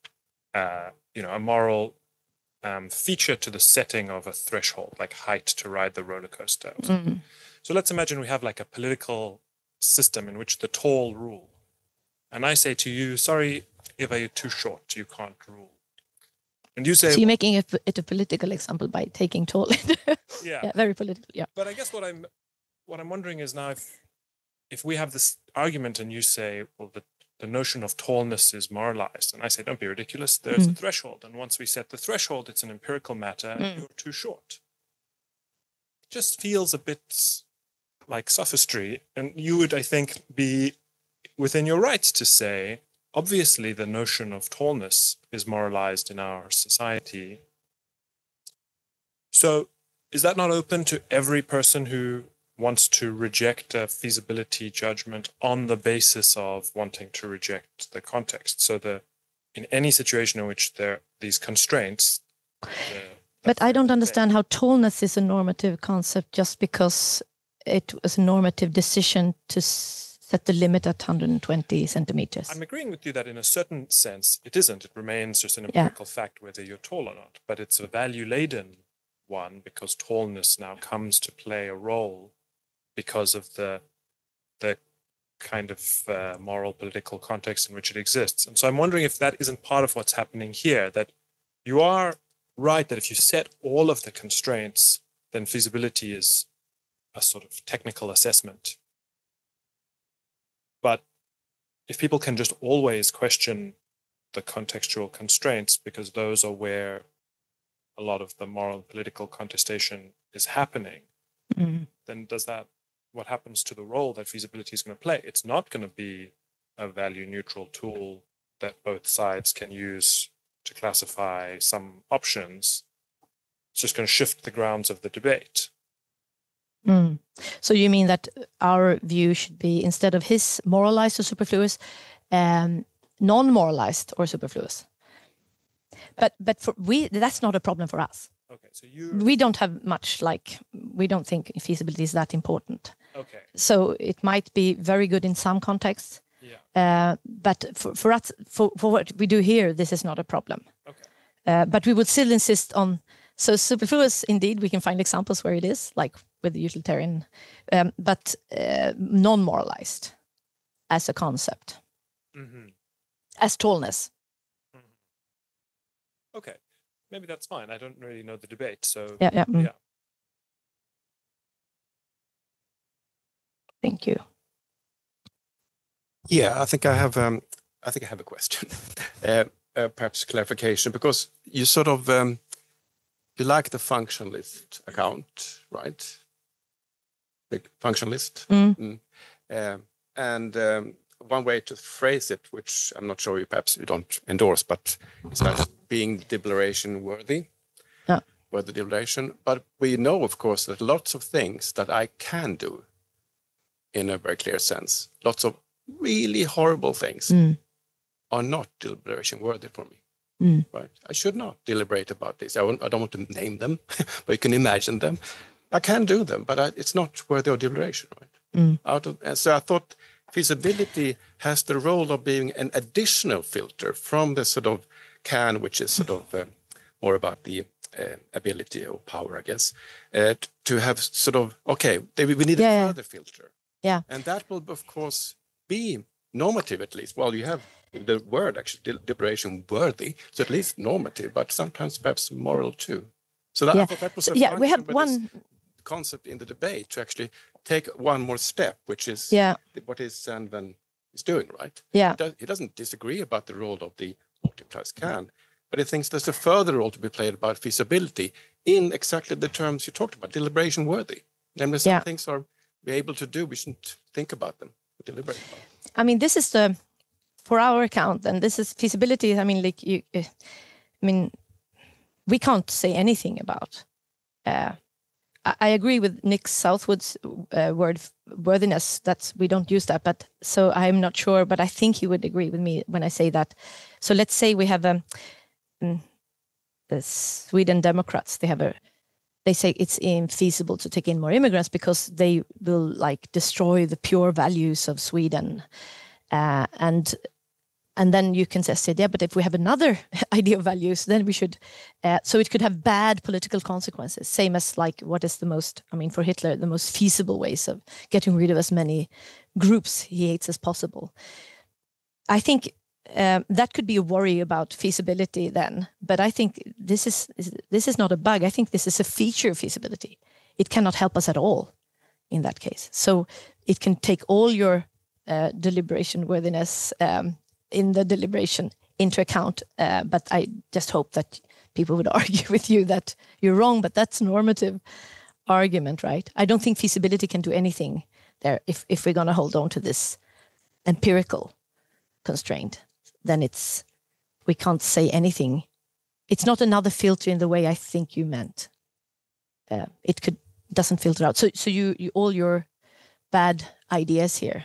Speaker 5: a moral feature to the setting of a threshold, like height to ride the roller coaster. So let's imagine we have like a political system in which the tall rule, and I say to you, sorry, Eva, you're too short, you can't rule. And you say,
Speaker 2: so you're making it a political example by taking tall. Yeah, very political. Yeah.
Speaker 5: But I guess what I'm wondering is now if we have this argument and you say, well, the notion of tallness is moralized, and I say, don't be ridiculous. There's a threshold, and once we set the threshold, it's an empirical matter, and you're too short. It just feels a bit like sophistry, and you would, I think, be within your rights to say, obviously, the notion of tallness is moralized in our society. So is that not open to every person who wants to reject a feasibility judgment on the basis of wanting to reject the context? So in any situation in which there are these constraints...
Speaker 2: But I don't understand how tallness is a normative concept just because it was a normative decision to set the limit at 120 centimeters.
Speaker 5: I'm agreeing with you that in a certain sense, it isn't. It remains just an empirical fact whether you're tall or not. But it's a value-laden one because tallness now comes to play a role because of the kind of moral political context in which it exists. And so I'm wondering if that isn't part of what's happening here, that you are right that if you set all of the constraints, then feasibility is a sort of technical assessment. But if people can just always question the contextual constraints, because those are where a lot of the moral and political contestation is happening, then what happens to the role that feasibility is going to play? It's not going to be a value-neutral tool that both sides can use to classify some options. It's just going to shift the grounds of the debate.
Speaker 2: So you mean that our view should be, instead of his moralized or superfluous, non-moralized or superfluous? But that's not a problem for us.
Speaker 5: Okay, so
Speaker 2: we don't have much, we don't think feasibility is that important.
Speaker 5: Okay.
Speaker 2: So it might be very good in some contexts.
Speaker 5: Yeah.
Speaker 2: But for us, for what we do here, this is not a problem.
Speaker 5: Okay.
Speaker 2: But we would still insist on, so superfluous, indeed, we can find examples where it is, like with the utilitarian, but non-moralized as a concept, as tallness.
Speaker 5: Okay, maybe that's fine. I don't really know the debate, so
Speaker 2: yeah. Thank you.
Speaker 1: Yeah, I think I have a question. perhaps clarification, because you sort of you like the function list account, right? The function list. And one way to phrase it, which I'm not sure perhaps you don't endorse, but it's like being deliberation worthy.
Speaker 2: Yeah.
Speaker 1: Worthy deliberation. But we know, of course, that lots of things that I can do in a very clear sense, lots of really horrible things are not deliberation worthy for me. Right? I should not deliberate about this. I don't want to name them, but you can imagine them. I can do them, but it's not worthy of deliberation. Right? And so I thought feasibility has the role of being an additional filter from the sort of can, which is sort of more about the ability or power, I guess, to have sort of, okay, we need a further filter.
Speaker 2: Yeah.
Speaker 1: And that will, of course, be normative at least. Well, you have the word actually, deliberation worthy, so at least normative, but sometimes perhaps moral too. So that, I thought that was a
Speaker 2: we have one
Speaker 1: concept in the debate to actually take one more step, which is what is Sandman is doing, right?
Speaker 2: Yeah.
Speaker 1: He doesn't disagree about the role of the multiplies can, but he thinks there's a further role to be played about feasibility in exactly the terms you talked about, deliberation worthy. Namely, some things are we able to do, we shouldn't think about them, deliberate about them.
Speaker 2: I mean, this is for our account, and this is feasibility. I mean, like we can't say anything about. I agree with Nick Southwood's word worthiness. That's we don't use that, but so I'm not sure. But I think he would agree with me when I say that. So let's say we have the Sweden Democrats. They say it's infeasible to take in more immigrants because they will like destroy the pure values of Sweden, and then you can say, yeah, but if we have another idea of values, then we should. So it could have bad political consequences. Same as like what is the most, I mean, for Hitler, the most feasible ways of getting rid of as many groups he hates as possible. I think that could be a worry about feasibility then. But I think this is not a bug. I think this is a feature of feasibility. It cannot help us at all in that case. So it can take all your deliberation worthiness in the deliberation into account. But I just hope that people would argue with you that you're wrong, but that's normative argument, right? I don't think feasibility can do anything there if we're going to hold on to this empirical constraint. Then we can't say anything. It's not another filter in the way I think you meant. It doesn't filter out. So you all your bad ideas here.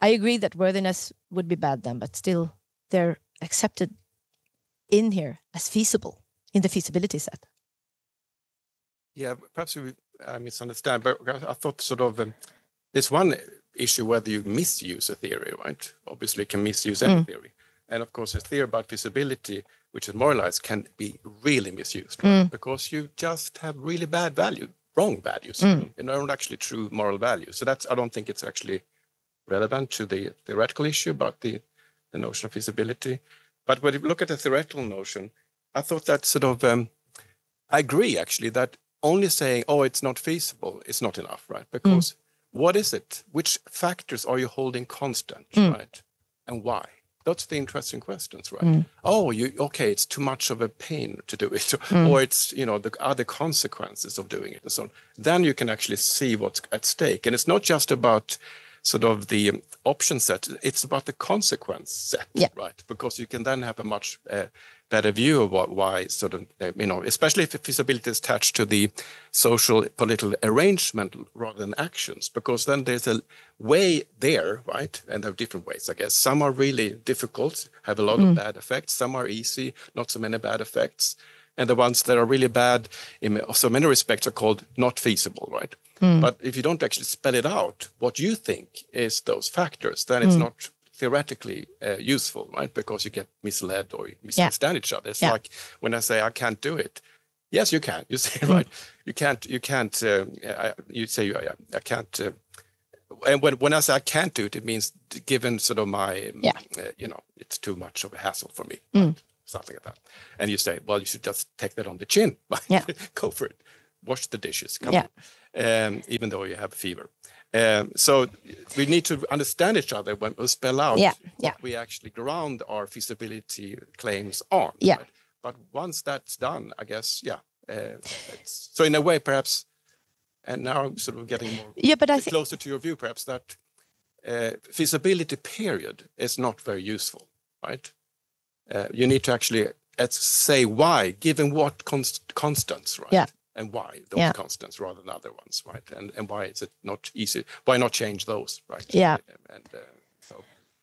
Speaker 2: I agree that worthiness would be bad then, but still they're accepted in here as feasible in the feasibility set.
Speaker 1: Yeah, perhaps I misunderstand, but I thought sort of there's one issue whether you misuse a theory, right? Obviously, you can misuse any theory. And of course, a theory about feasibility, which is moralized, can be really misused, right? Because you just have really bad value, wrong values, and not actually true moral values. So I don't think it's actually relevant to the theoretical issue about the notion of feasibility. But when you look at the theoretical notion, I thought that sort of, I agree actually that only saying, oh, it's not feasible is not enough, right? Because what is it? Which factors are you holding constant, right? And why? That's the interesting questions, right? Oh, okay, it's too much of a pain to do it, or it's, the other consequences of doing it and so on. Then you can actually see what's at stake. And it's not just about sort of the option set, it's about the consequence set, right? Because you can then have a much better view of why sort of, especially if feasibility is attached to the social political arrangement rather than actions, because then there's a way there, right? And there are different ways, I guess. Some are really difficult, have a lot of bad effects. Some are easy, not so many bad effects. And the ones that are really bad in so many respects are called not feasible, right? But if you don't actually spell it out, what you think is those factors, then it's not theoretically useful, right? Because you get misled or you misunderstand each other. It's like when I say I can't do it. Yes, you can. You say, right? You can't. You say I can't. And when I say I can't do it, it means given sort of my, it's too much of a hassle for me. Right? Something like that. And you say, well, you should just take that on the chin. Go for it. Wash the dishes. Come on. Even though you have fever. So we need to understand each other when we spell out
Speaker 2: Yeah.
Speaker 1: what we actually ground our feasibility claims on.
Speaker 2: Yeah.
Speaker 1: Right? But once that's done, I guess, so in a way, perhaps, and now I'm sort of getting more
Speaker 2: but I think
Speaker 1: closer to your view, perhaps that feasibility period is not very useful, right? You need to actually say why, given what constants, right?
Speaker 2: Yeah.
Speaker 1: And why those constants rather than other ones, right? And why is it not easy? Why not change those, right?
Speaker 2: Yeah.
Speaker 1: And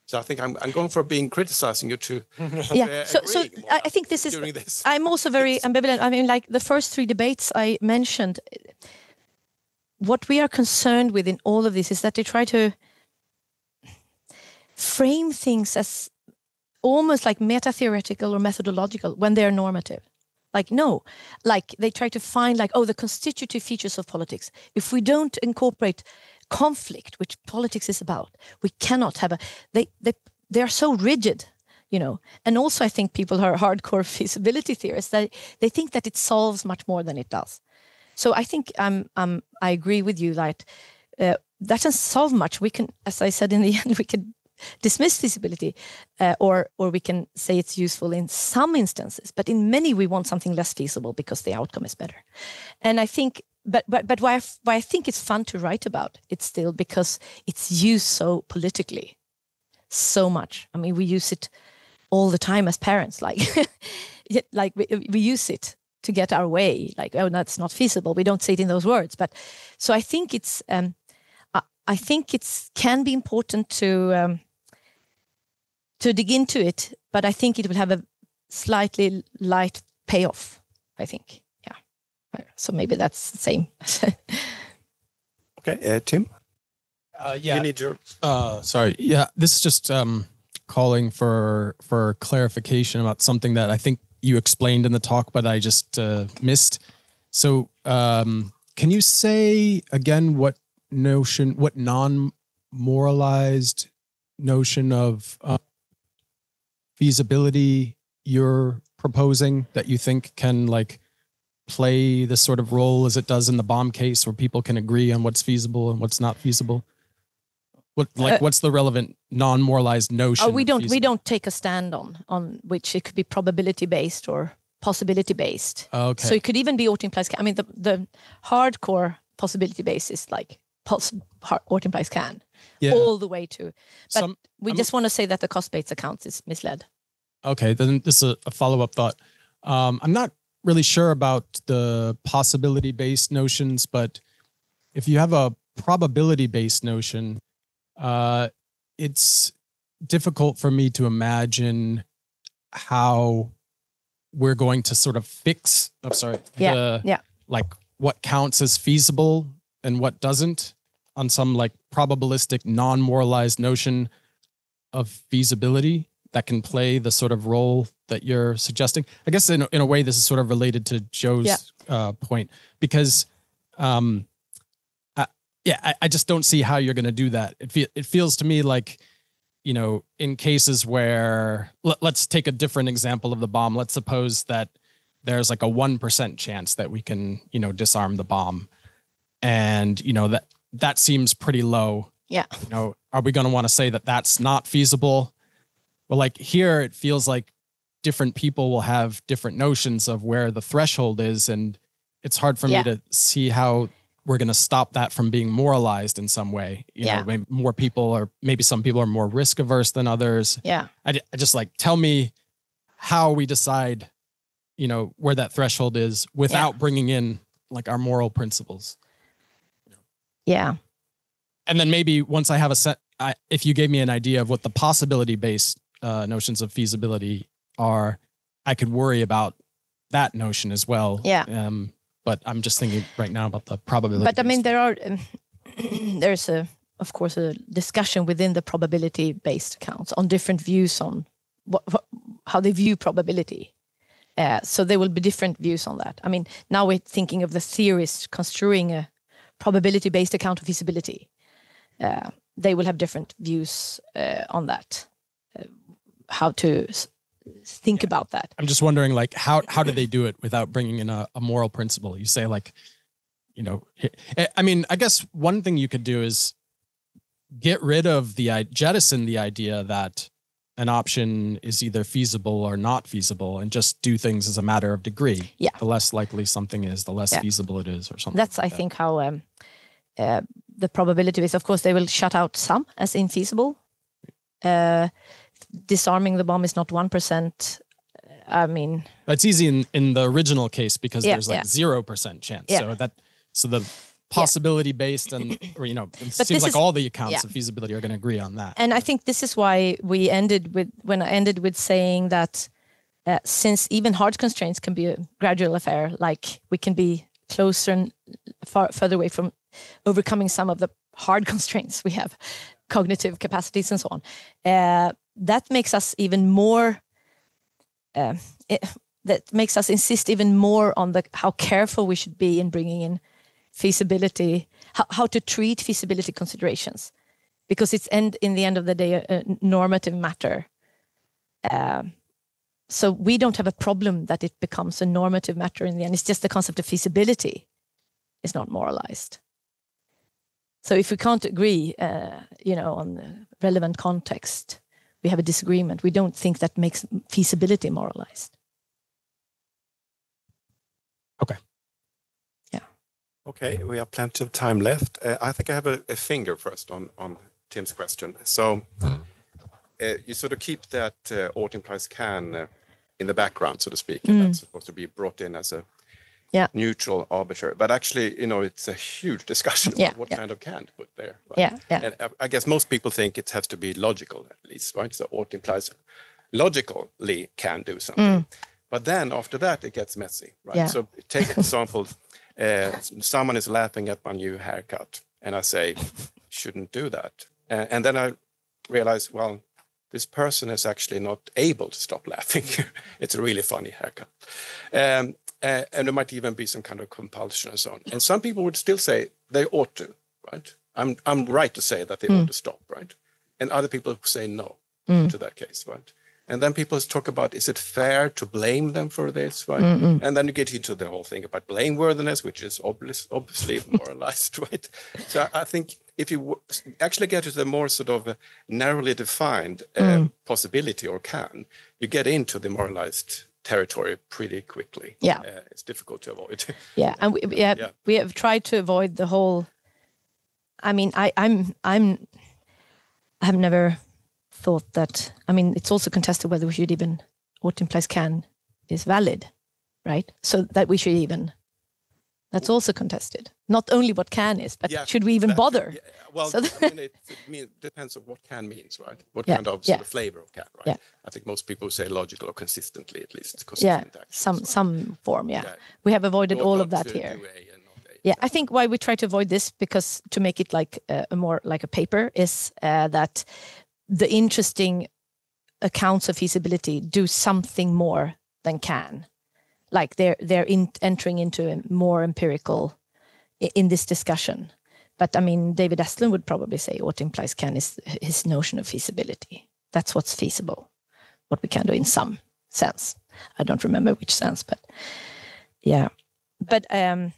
Speaker 1: so I think I'm going for being criticizing you to
Speaker 2: So I think this is. I'm also very ambivalent. I mean, like the first three debates I mentioned, what we are concerned with in all of this is that they try to frame things as almost like metatheoretical or methodological when they're normative. Like, no, like they try to find like, the constitutive features of politics. If we don't incorporate conflict, which politics is about, we cannot have they are so rigid, And also I think people who are hardcore feasibility theorists, they think that it solves much more than it does. So I think I agree with you that that doesn't solve much. We can, as I said in the end, we can dismiss feasibility, or we can say it's useful in some instances, but in many we want something less feasible because the outcome is better. And I think, but why I think it's fun to write about it still, because it's used so politically, so much. I mean, we use it all the time as parents, like we use it to get our way. Like, that's not feasible. We don't say it in those words, but so I think it's. I think it can be important to dig into it, but I think it will have a slightly light payoff, I think. Yeah. So maybe that's the same.
Speaker 1: Okay, Tim?
Speaker 6: Yeah.
Speaker 1: You need your...
Speaker 6: Sorry. Yeah, this is just calling for clarification about something that I think you explained in the talk, but I just missed. So can you say again what non-moralized notion of feasibility you're proposing that you think can like play the sort of role as it does in the bomb case, where people can agree on what's feasible and what's not feasible? What's the relevant non-moralized notion?
Speaker 2: We don't take a stand on which. It could be probability based or possibility based.
Speaker 6: Okay.
Speaker 2: So it could even be ought implies can. I mean, the hardcore possibility based is like ought implies can, all the way to. But we just want to say that the cost-based accounts is misled.
Speaker 6: Okay, then this is a follow-up thought. I'm not really sure about the possibility-based notions, but if you have a probability-based notion, it's difficult for me to imagine how we're going to sort of fix. Like what counts as feasible and what doesn't on some like probabilistic non-moralized notion of feasibility that can play the sort of role that you're suggesting. I guess in a way, this is sort of related to Joe's point, because I just don't see how you're going to do that. It feels to me like, in cases where, let's take a different example of the bomb. Let's suppose that there's like a 1% chance that we can, disarm the bomb. And, that seems pretty low.
Speaker 2: Yeah.
Speaker 6: Are we going to want to say that that's not feasible? Well, like here, it feels like different people will have different notions of where the threshold is. And it's hard for me to see how we're going to stop that from being moralized in some way. You know, maybe more people, or maybe some people are more risk averse than others.
Speaker 2: Yeah.
Speaker 6: I just like, tell me how we decide, where that threshold is without bringing in like our moral principles.
Speaker 2: Yeah.
Speaker 6: And then maybe once I have if you gave me an idea of what the possibility-based notions of feasibility are, I could worry about that notion as well.
Speaker 2: Yeah.
Speaker 6: But I'm just thinking right now about the probability.
Speaker 2: But I mean, there's of course, a discussion within the probability-based accounts on different views on how they view probability. So there will be different views on that. I mean, now we're thinking of the theorists construing a probability-based account of feasibility. They will have different views on that, how to think about that.
Speaker 6: I'm just wondering, like, how do they do it without bringing in a moral principle? You say, like, you know, I mean, I guess one thing you could do is get rid of jettison the idea that an option is either feasible or not feasible, and just do things as a matter of degree.
Speaker 2: Yeah.
Speaker 6: The less likely something is, the less feasible it is, or something.
Speaker 2: That's, I think, how the probability is. Of course, they will shut out some as infeasible. Disarming the bomb is not 1%. I mean,
Speaker 6: that's easy in the original case because there's like 0% chance. So the possibility based and, or, you know, it seems like all the accounts of feasibility are going to agree on that.
Speaker 2: And I think this is why I ended with saying that since even hard constraints can be a gradual affair, like we can be closer and further away from overcoming some of the hard constraints we have, cognitive capacities and so on. That makes us even more. That makes us insist even more on how careful we should be in bringing in feasibility, how to treat feasibility considerations, because it's in the end of the day a normative matter. So we don't have a problem that it becomes a normative matter in the end. It's just the concept of feasibility is not moralized. So if we can't agree, on the relevant context, we have a disagreement. We don't think that makes feasibility moralized.
Speaker 6: Okay.
Speaker 2: Yeah.
Speaker 1: Okay, we have plenty of time left. I think I have a finger first on Tim's question. So you sort of keep that ought implies can in the background, so to speak, and that's supposed to be brought in as a neutral arbiter. But actually, it's a huge discussion about what kind of can to put there. Right? And I guess most people think it has to be logical, at least, right? So ought implies logically can do something. But then after that, it gets messy, right? Yeah. So take an example. Someone is laughing at my new haircut, and I say, shouldn't do that. And then I realize, well, this person is actually not able to stop laughing. It's a really funny haircut. And there might even be some kind of compulsion and so on. And some people would still say they ought to, right? I'm right to say that they ought to stop, right? And other people say no to that case, right? And then people talk about, is it fair to blame them for this, right? And then you get into the whole thing about blameworthiness, which is obviously moralized, right? So I think if you actually get to the more sort of narrowly defined possibility or can, you get into the moralized territory pretty quickly.
Speaker 2: Yeah,
Speaker 1: it's difficult to avoid.
Speaker 2: Yeah, and we have tried to avoid the whole. I mean, I have never thought that. I mean, it's also contested whether we should even what implies can is valid, right? So that we should even. That's also contested. Not only what can is, but should we even bother?
Speaker 1: Yeah. Well, so it depends on what can means, right? What kind of sort of flavor of can, right?
Speaker 2: Yeah.
Speaker 1: I think most people say logical or consistently, at least.
Speaker 2: Some form, We have avoided all of that here. I think why we try to avoid this, because to make it like a more like a paper, is that the interesting accounts of feasibility do something more than can. Like they're entering into a more empirical in this discussion. But I mean, David Estlund would probably say what implies can is his notion of feasibility. That's what's feasible, what we can do in some sense. I don't remember which sense, but yeah. But
Speaker 1: I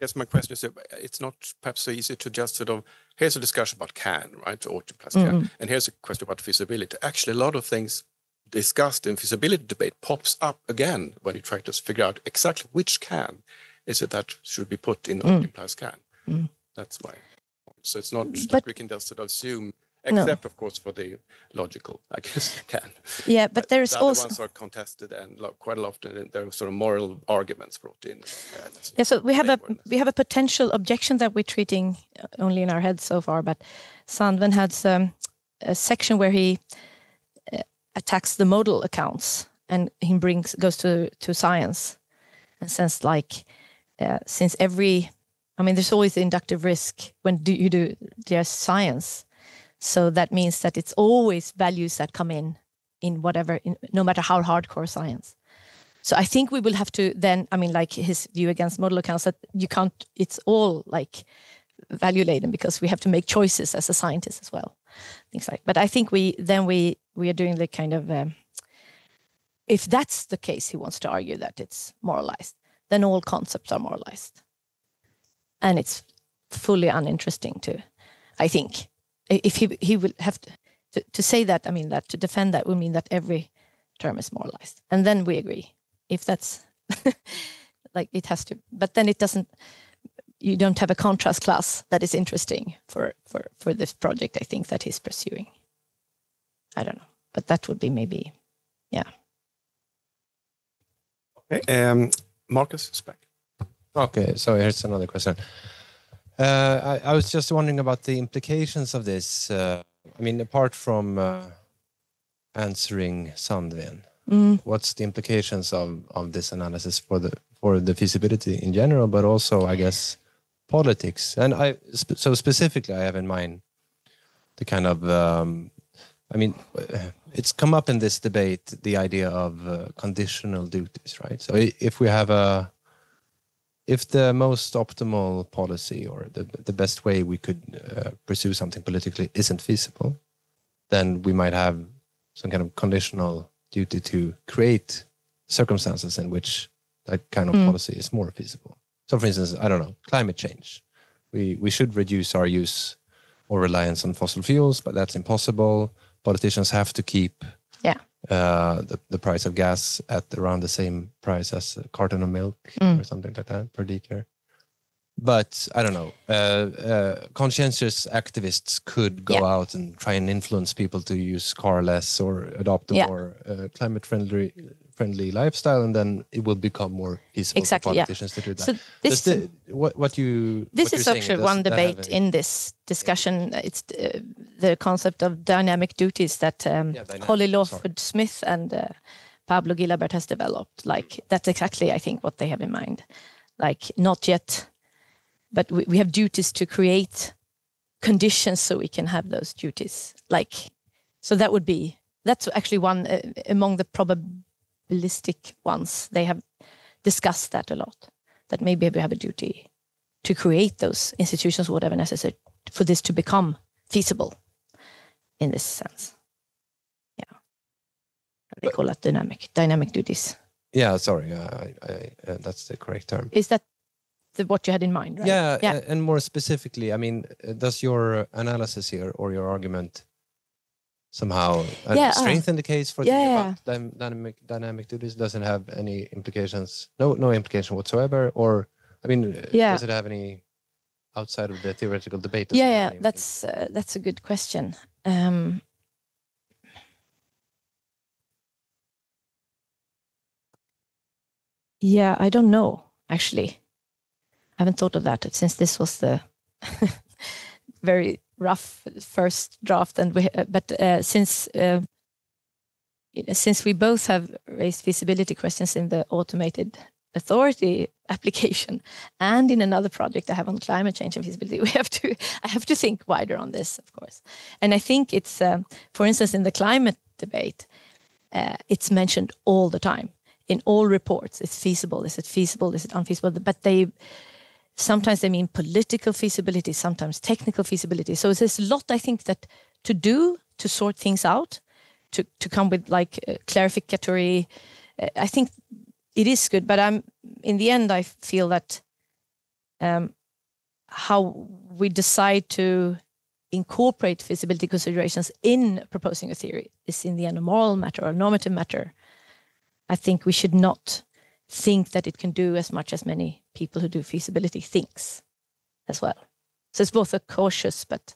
Speaker 1: guess my question is, it's not perhaps so easy to just sort of, here's a discussion about can, right? Or plus can. And here's a question about feasibility. Actually, a lot of things discussed in feasibility debate pops up again when you try to figure out exactly which can is it that should be put in implies can. That's why. So it's not like we can just sort of assume, except of course for the logical, I guess, can.
Speaker 2: Yeah, but there's
Speaker 1: the
Speaker 2: also
Speaker 1: other ones are contested, and quite often there are sort of moral arguments brought in.
Speaker 2: So we have a potential objection that we're treating only in our heads so far. But Sandven has a section where he attacks the modal accounts, and he goes to science, and says like since there's always the inductive risk when you do just science, so that means that it's always values that come in whatever, no matter how hardcore science. So I think we will have to then, like his view against modal accounts, that you can't, it's all like value-laden because we have to make choices as a scientist as well. Things like, but I think we are doing the kind of, if that's the case, he wants to argue that it's moralized, then all concepts are moralized. And it's fully uninteresting I think. If he will have to say that, I mean, that to defend that would mean that every term is moralized. And then we agree. If that's like it has to, but then it doesn't, you don't have a contrast class that is interesting for this project, I think, that he's pursuing. I don't know, but that would be maybe, yeah.
Speaker 7: Okay, Marcus is back.
Speaker 4: Okay, so here's another question. I was just wondering about the implications of this. I mean, apart from answering Sandven, what's the implications of this analysis for the feasibility in general, but also, I guess, politics? And so specifically, I have in mind the kind of, I mean, it's come up in this debate, the idea of conditional duties, right? So if we have if the most optimal policy or the best way we could pursue something politically isn't feasible, then we might have some kind of conditional duty to create circumstances in which that kind of policy is more feasible. So, for instance, I don't know, climate change. We should reduce our use or reliance on fossil fuels, but that's impossible. Politicians have to keep the price of gas at around the same price as a carton of milk or something like that per liter. But I don't know, conscientious activists could go out and try and influence people to use car less or adopt a more climate friendly lifestyle, and then it will become more feasible for politicians to do that.
Speaker 2: So this is actually one debate in this discussion. It's the concept of dynamic duties that Holly Lawford Smith and Pablo Gilabert has developed. Like that's exactly, I think, what they have in mind. Like not yet. But we have duties to create conditions so we can have those duties. Like, so that's actually one among the probabilistic ones. They have discussed that a lot, that maybe we have a duty to create those institutions, whatever necessary, for this to become feasible in this sense. Yeah. They call that dynamic duties.
Speaker 4: Yeah, sorry. That's the correct term.
Speaker 2: Is that what you had in mind, right?
Speaker 4: Yeah, and more specifically, I mean, does your analysis here or your argument somehow strengthen the case for dynamic duties? Doesn't have any implications? No implication whatsoever? Or, I mean, does it have any outside of the theoretical debate?
Speaker 2: That's a good question. I don't know, actually. I haven't thought of that since this was the very rough first draft, and since we both have raised feasibility questions in the automated authority application and in another project I have on climate change and feasibility, I have to think wider on this, of course. And I think it's, for instance, in the climate debate, it's mentioned all the time in all reports. It's feasible. Is it feasible? Is it unfeasible? But sometimes they mean political feasibility, sometimes technical feasibility. So there's a lot, I think, that to do to sort things out, to come with like clarificatory. I think it is good, but in the end, I feel that how we decide to incorporate feasibility considerations in proposing a theory is in the end a moral matter or a normative matter. I think we should not think that it can do as much as many people who do feasibility thinks as well. So it's both a cautious, but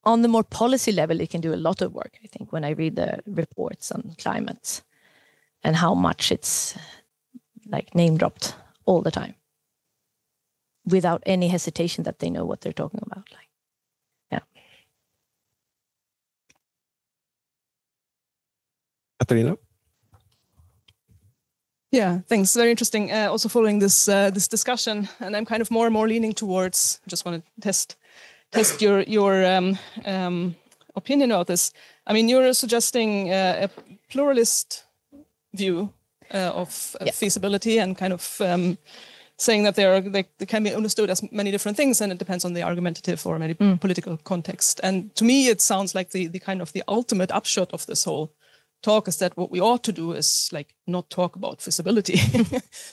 Speaker 2: on the more policy level, it can do a lot of work, I think, when I read the reports on climate and how much it's like name dropped all the time without any hesitation that they know what they're talking about.
Speaker 7: Katarina?
Speaker 8: Yeah, thanks. Very interesting. Also following this discussion, and I'm kind of more and more leaning towards. Just want to test your opinion about this. I mean, you're suggesting a pluralist view of feasibility, and kind of saying that they can be understood as many different things, and it depends on the argumentative or maybe political context. And to me, it sounds like the kind of the ultimate upshot of this whole talk is that what we ought to do is like not talk about feasibility.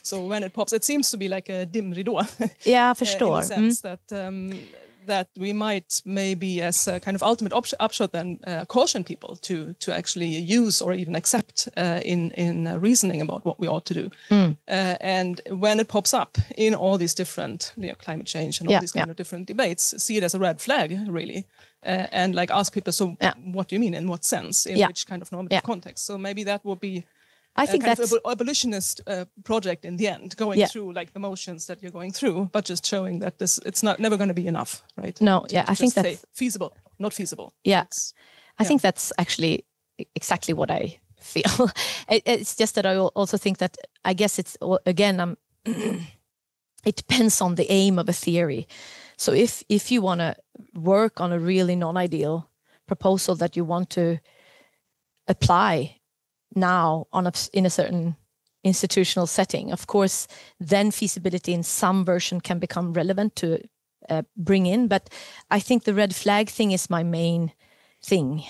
Speaker 8: So when it pops, it seems to be like a dimridå.
Speaker 2: Yeah, förstår.
Speaker 8: In the sense that we might maybe as a kind of ultimate upshot then caution people to actually use or even accept in reasoning about what we ought to do. And when it pops up in all these different climate change and all these kind of different debates, see it as a red flag really. And like ask people, so what do you mean? In what sense? In which kind of normative context? So maybe that will be
Speaker 2: I think that's
Speaker 8: an abolitionist project in the end, going through like the motions that you're going through, but just showing that it's never going to be enough, right?
Speaker 2: No, I think that's
Speaker 8: feasible, not feasible.
Speaker 2: Yeah, I think that's actually exactly what I feel. It's just that I also think that I guess it's again, it depends on the aim of a theory. So if you want to work on a really non-ideal proposal that you want to apply now in a certain institutional setting, of course, then feasibility in some version can become relevant to bring in. But I think the red flag thing is my main thing.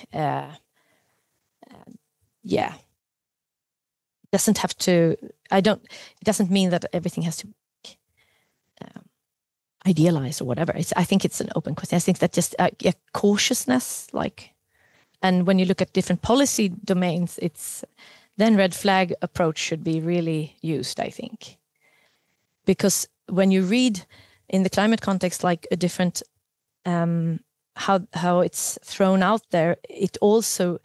Speaker 2: Doesn't have to. It doesn't mean that everything has to idealize or whatever. I think it's an open question. I think that just cautiousness, and when you look at different policy domains, then red flag approach should be really used, I think. Because when you read in the climate context, like a different, how it's thrown out there, it also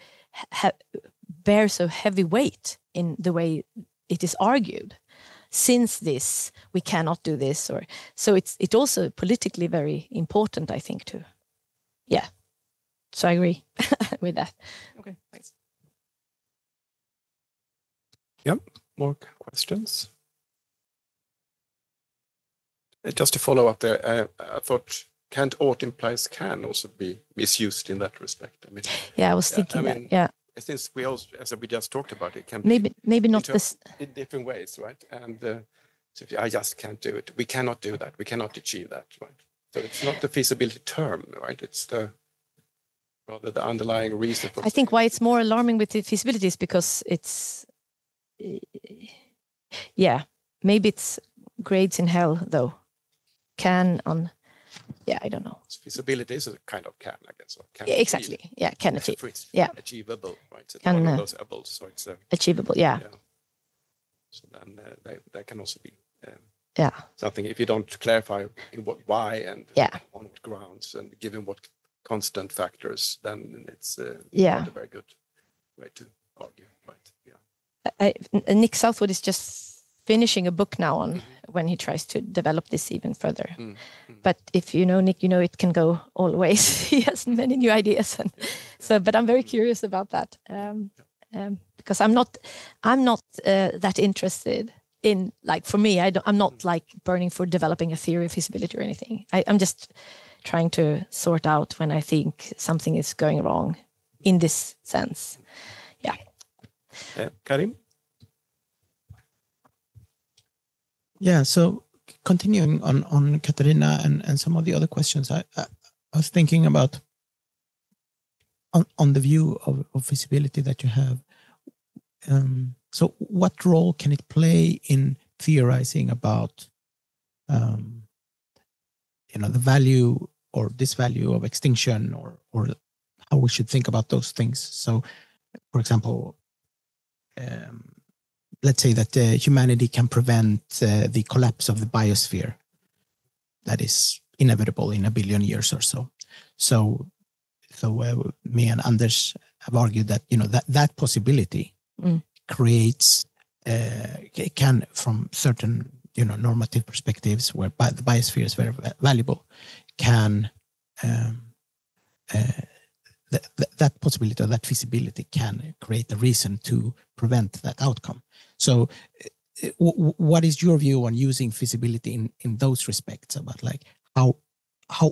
Speaker 2: bears a heavy weight in the way it is argued. Since this, we cannot do this, so it's also politically very important, I think, too. Yeah. So I agree with that.
Speaker 8: Okay, thanks.
Speaker 7: Yep, more questions? Just to follow up there, I thought can't ought implies can also be misused in that respect. I mean,
Speaker 2: I was thinking that. Yeah.
Speaker 7: Since we also, as we just talked about, it can be
Speaker 2: maybe not this
Speaker 7: in different ways, right? And so if I just can't do it, we cannot do that, we cannot achieve that, right? So it's not the feasibility term, right? It's rather the underlying reason for.
Speaker 2: I think why it's more alarming with the feasibility is because it's, maybe it's grades in hell though. I don't know.
Speaker 7: Feasibility is a kind of can, I guess. Can
Speaker 2: exactly.
Speaker 7: achieve.
Speaker 2: Yeah, can achieve.
Speaker 7: It's achievable, right? It's
Speaker 2: one
Speaker 7: of those ables, so it's
Speaker 2: achievable. Yeah.
Speaker 7: So then that can also be
Speaker 2: something
Speaker 7: if you don't clarify in why and on what grounds and given what constant factors, then it's not a very good way to argue, right? Yeah.
Speaker 2: Nick Southwood is just finishing a book now on when he tries to develop this even further. But if you know Nick, you know it can go all ways. He has many new ideas, but I'm very curious about that because I'm not that interested in, like, for me, I'm not like burning for developing a theory of feasibility or anything. I'm just trying to sort out when I think something is going wrong in this sense. Yeah.
Speaker 7: Karim?
Speaker 6: Yeah, so continuing on Katarina and some of the other questions, I was thinking about on the view of feasibility that you have. So what role can it play in theorizing about the value or disvalue of extinction or how we should think about those things? So, for example, let's say that humanity can prevent the collapse of the biosphere that is inevitable in 1 billion years or so. So me and Anders have argued that that possibility creates can, from certain normative perspectives where the biosphere is very valuable, can that possibility or that feasibility can create a reason to prevent that outcome. So what is your view on using feasibility in those respects, about like how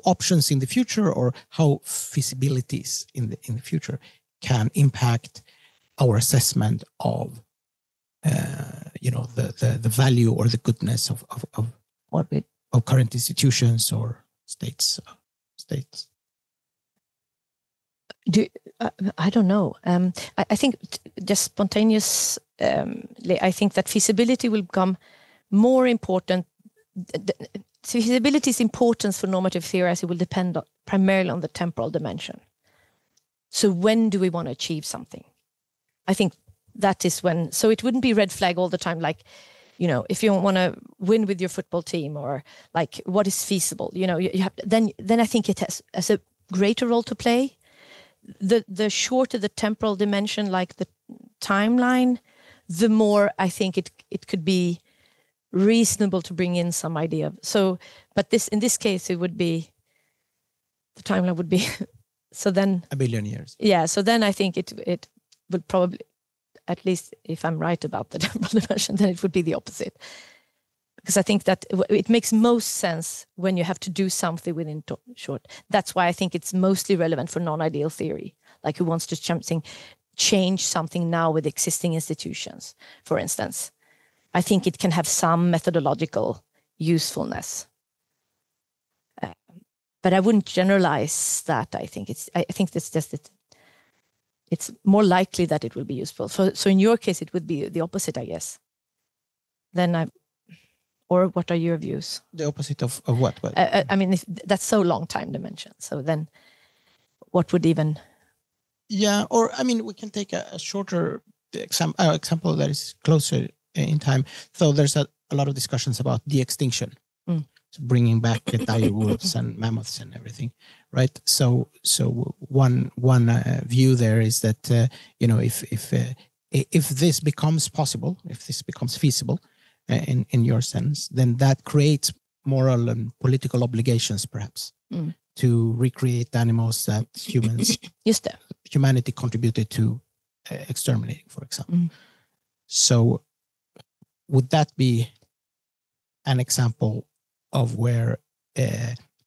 Speaker 6: options in the future or how feasibilities in the future can impact our assessment of the value or the goodness of current institutions or states?
Speaker 2: I don't know. I think just spontaneous. I think that feasibility will become more important. Feasibility's importance for normative theorizing will depend primarily on the temporal dimension. So when do we want to achieve something? I think that is when. So it wouldn't be red flag all the time, like, you know, if you want to win with your football team, or like what is feasible. You know, you have then I think it has a greater role to play. The shorter the temporal dimension, like the timeline, the more I think it could be reasonable to bring in some idea of. So, but in this case, it would be, the timeline would be, so then
Speaker 9: 1 billion years.
Speaker 2: Yeah, so then I think it would probably, at least if I'm right about the temporal dimension, then it would be the opposite. Because I think that it makes most sense when you have to do something within short. That's why I think it's mostly relevant for non-ideal theory, like who wants to change something now with existing institutions, for instance. I think it can have some methodological usefulness. But I wouldn't generalize that. I think it's just it. It's more likely that it will be useful. So in your case, it would be the opposite, I guess. Or what are your views?
Speaker 9: The opposite of what?
Speaker 2: I mean, that's so long time dimension. So then what would even...
Speaker 9: Yeah, or I mean, we can take a shorter example that is closer in time. So there's a lot of discussions about de-extinction. So bringing back the dire wolves and mammoths and everything, right? So one view there is that you know, if this becomes possible, if this becomes feasible, in your sense, then that creates moral and political obligations, perhaps, to recreate animals that humanity contributed to exterminating, for example. So would that be an example of where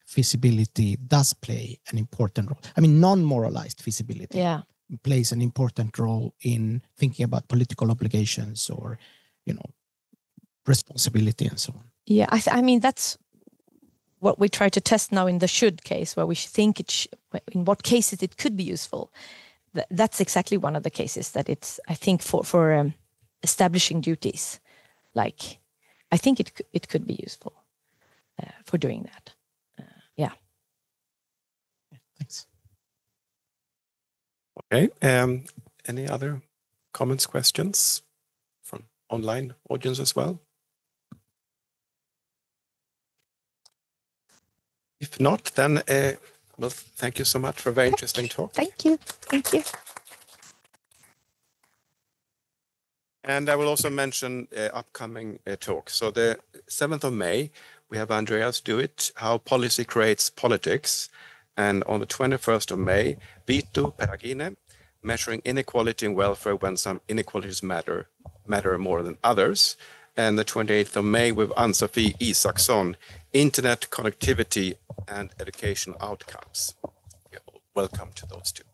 Speaker 9: feasibility does play an important role? I mean, non-moralized feasibility plays an important role in thinking about political obligations, or, you know, responsibility and so on.
Speaker 2: Yeah, I mean, that's what we try to test now in the should case, where we think in what cases it could be useful. That's exactly one of the cases that it's, I think, for establishing duties. Like, I think it could be useful for doing that. Yeah.
Speaker 9: Thanks.
Speaker 7: Okay. Any other comments, questions from online audience as well? If not, then well, thank you so much for a very interesting talk.
Speaker 2: Thank you. Thank you.
Speaker 7: And I will also mention upcoming talks. So the 7th of May, we have Andreas do it, How Policy Creates Politics. And on the 21st of May, Vito Peragine, Measuring Inequality in Welfare When Some Inequalities Matter More Than Others. And the 28th of May with Ann-Sofie Isaksson, Internet Connectivity and Educational Outcomes. Welcome to those two.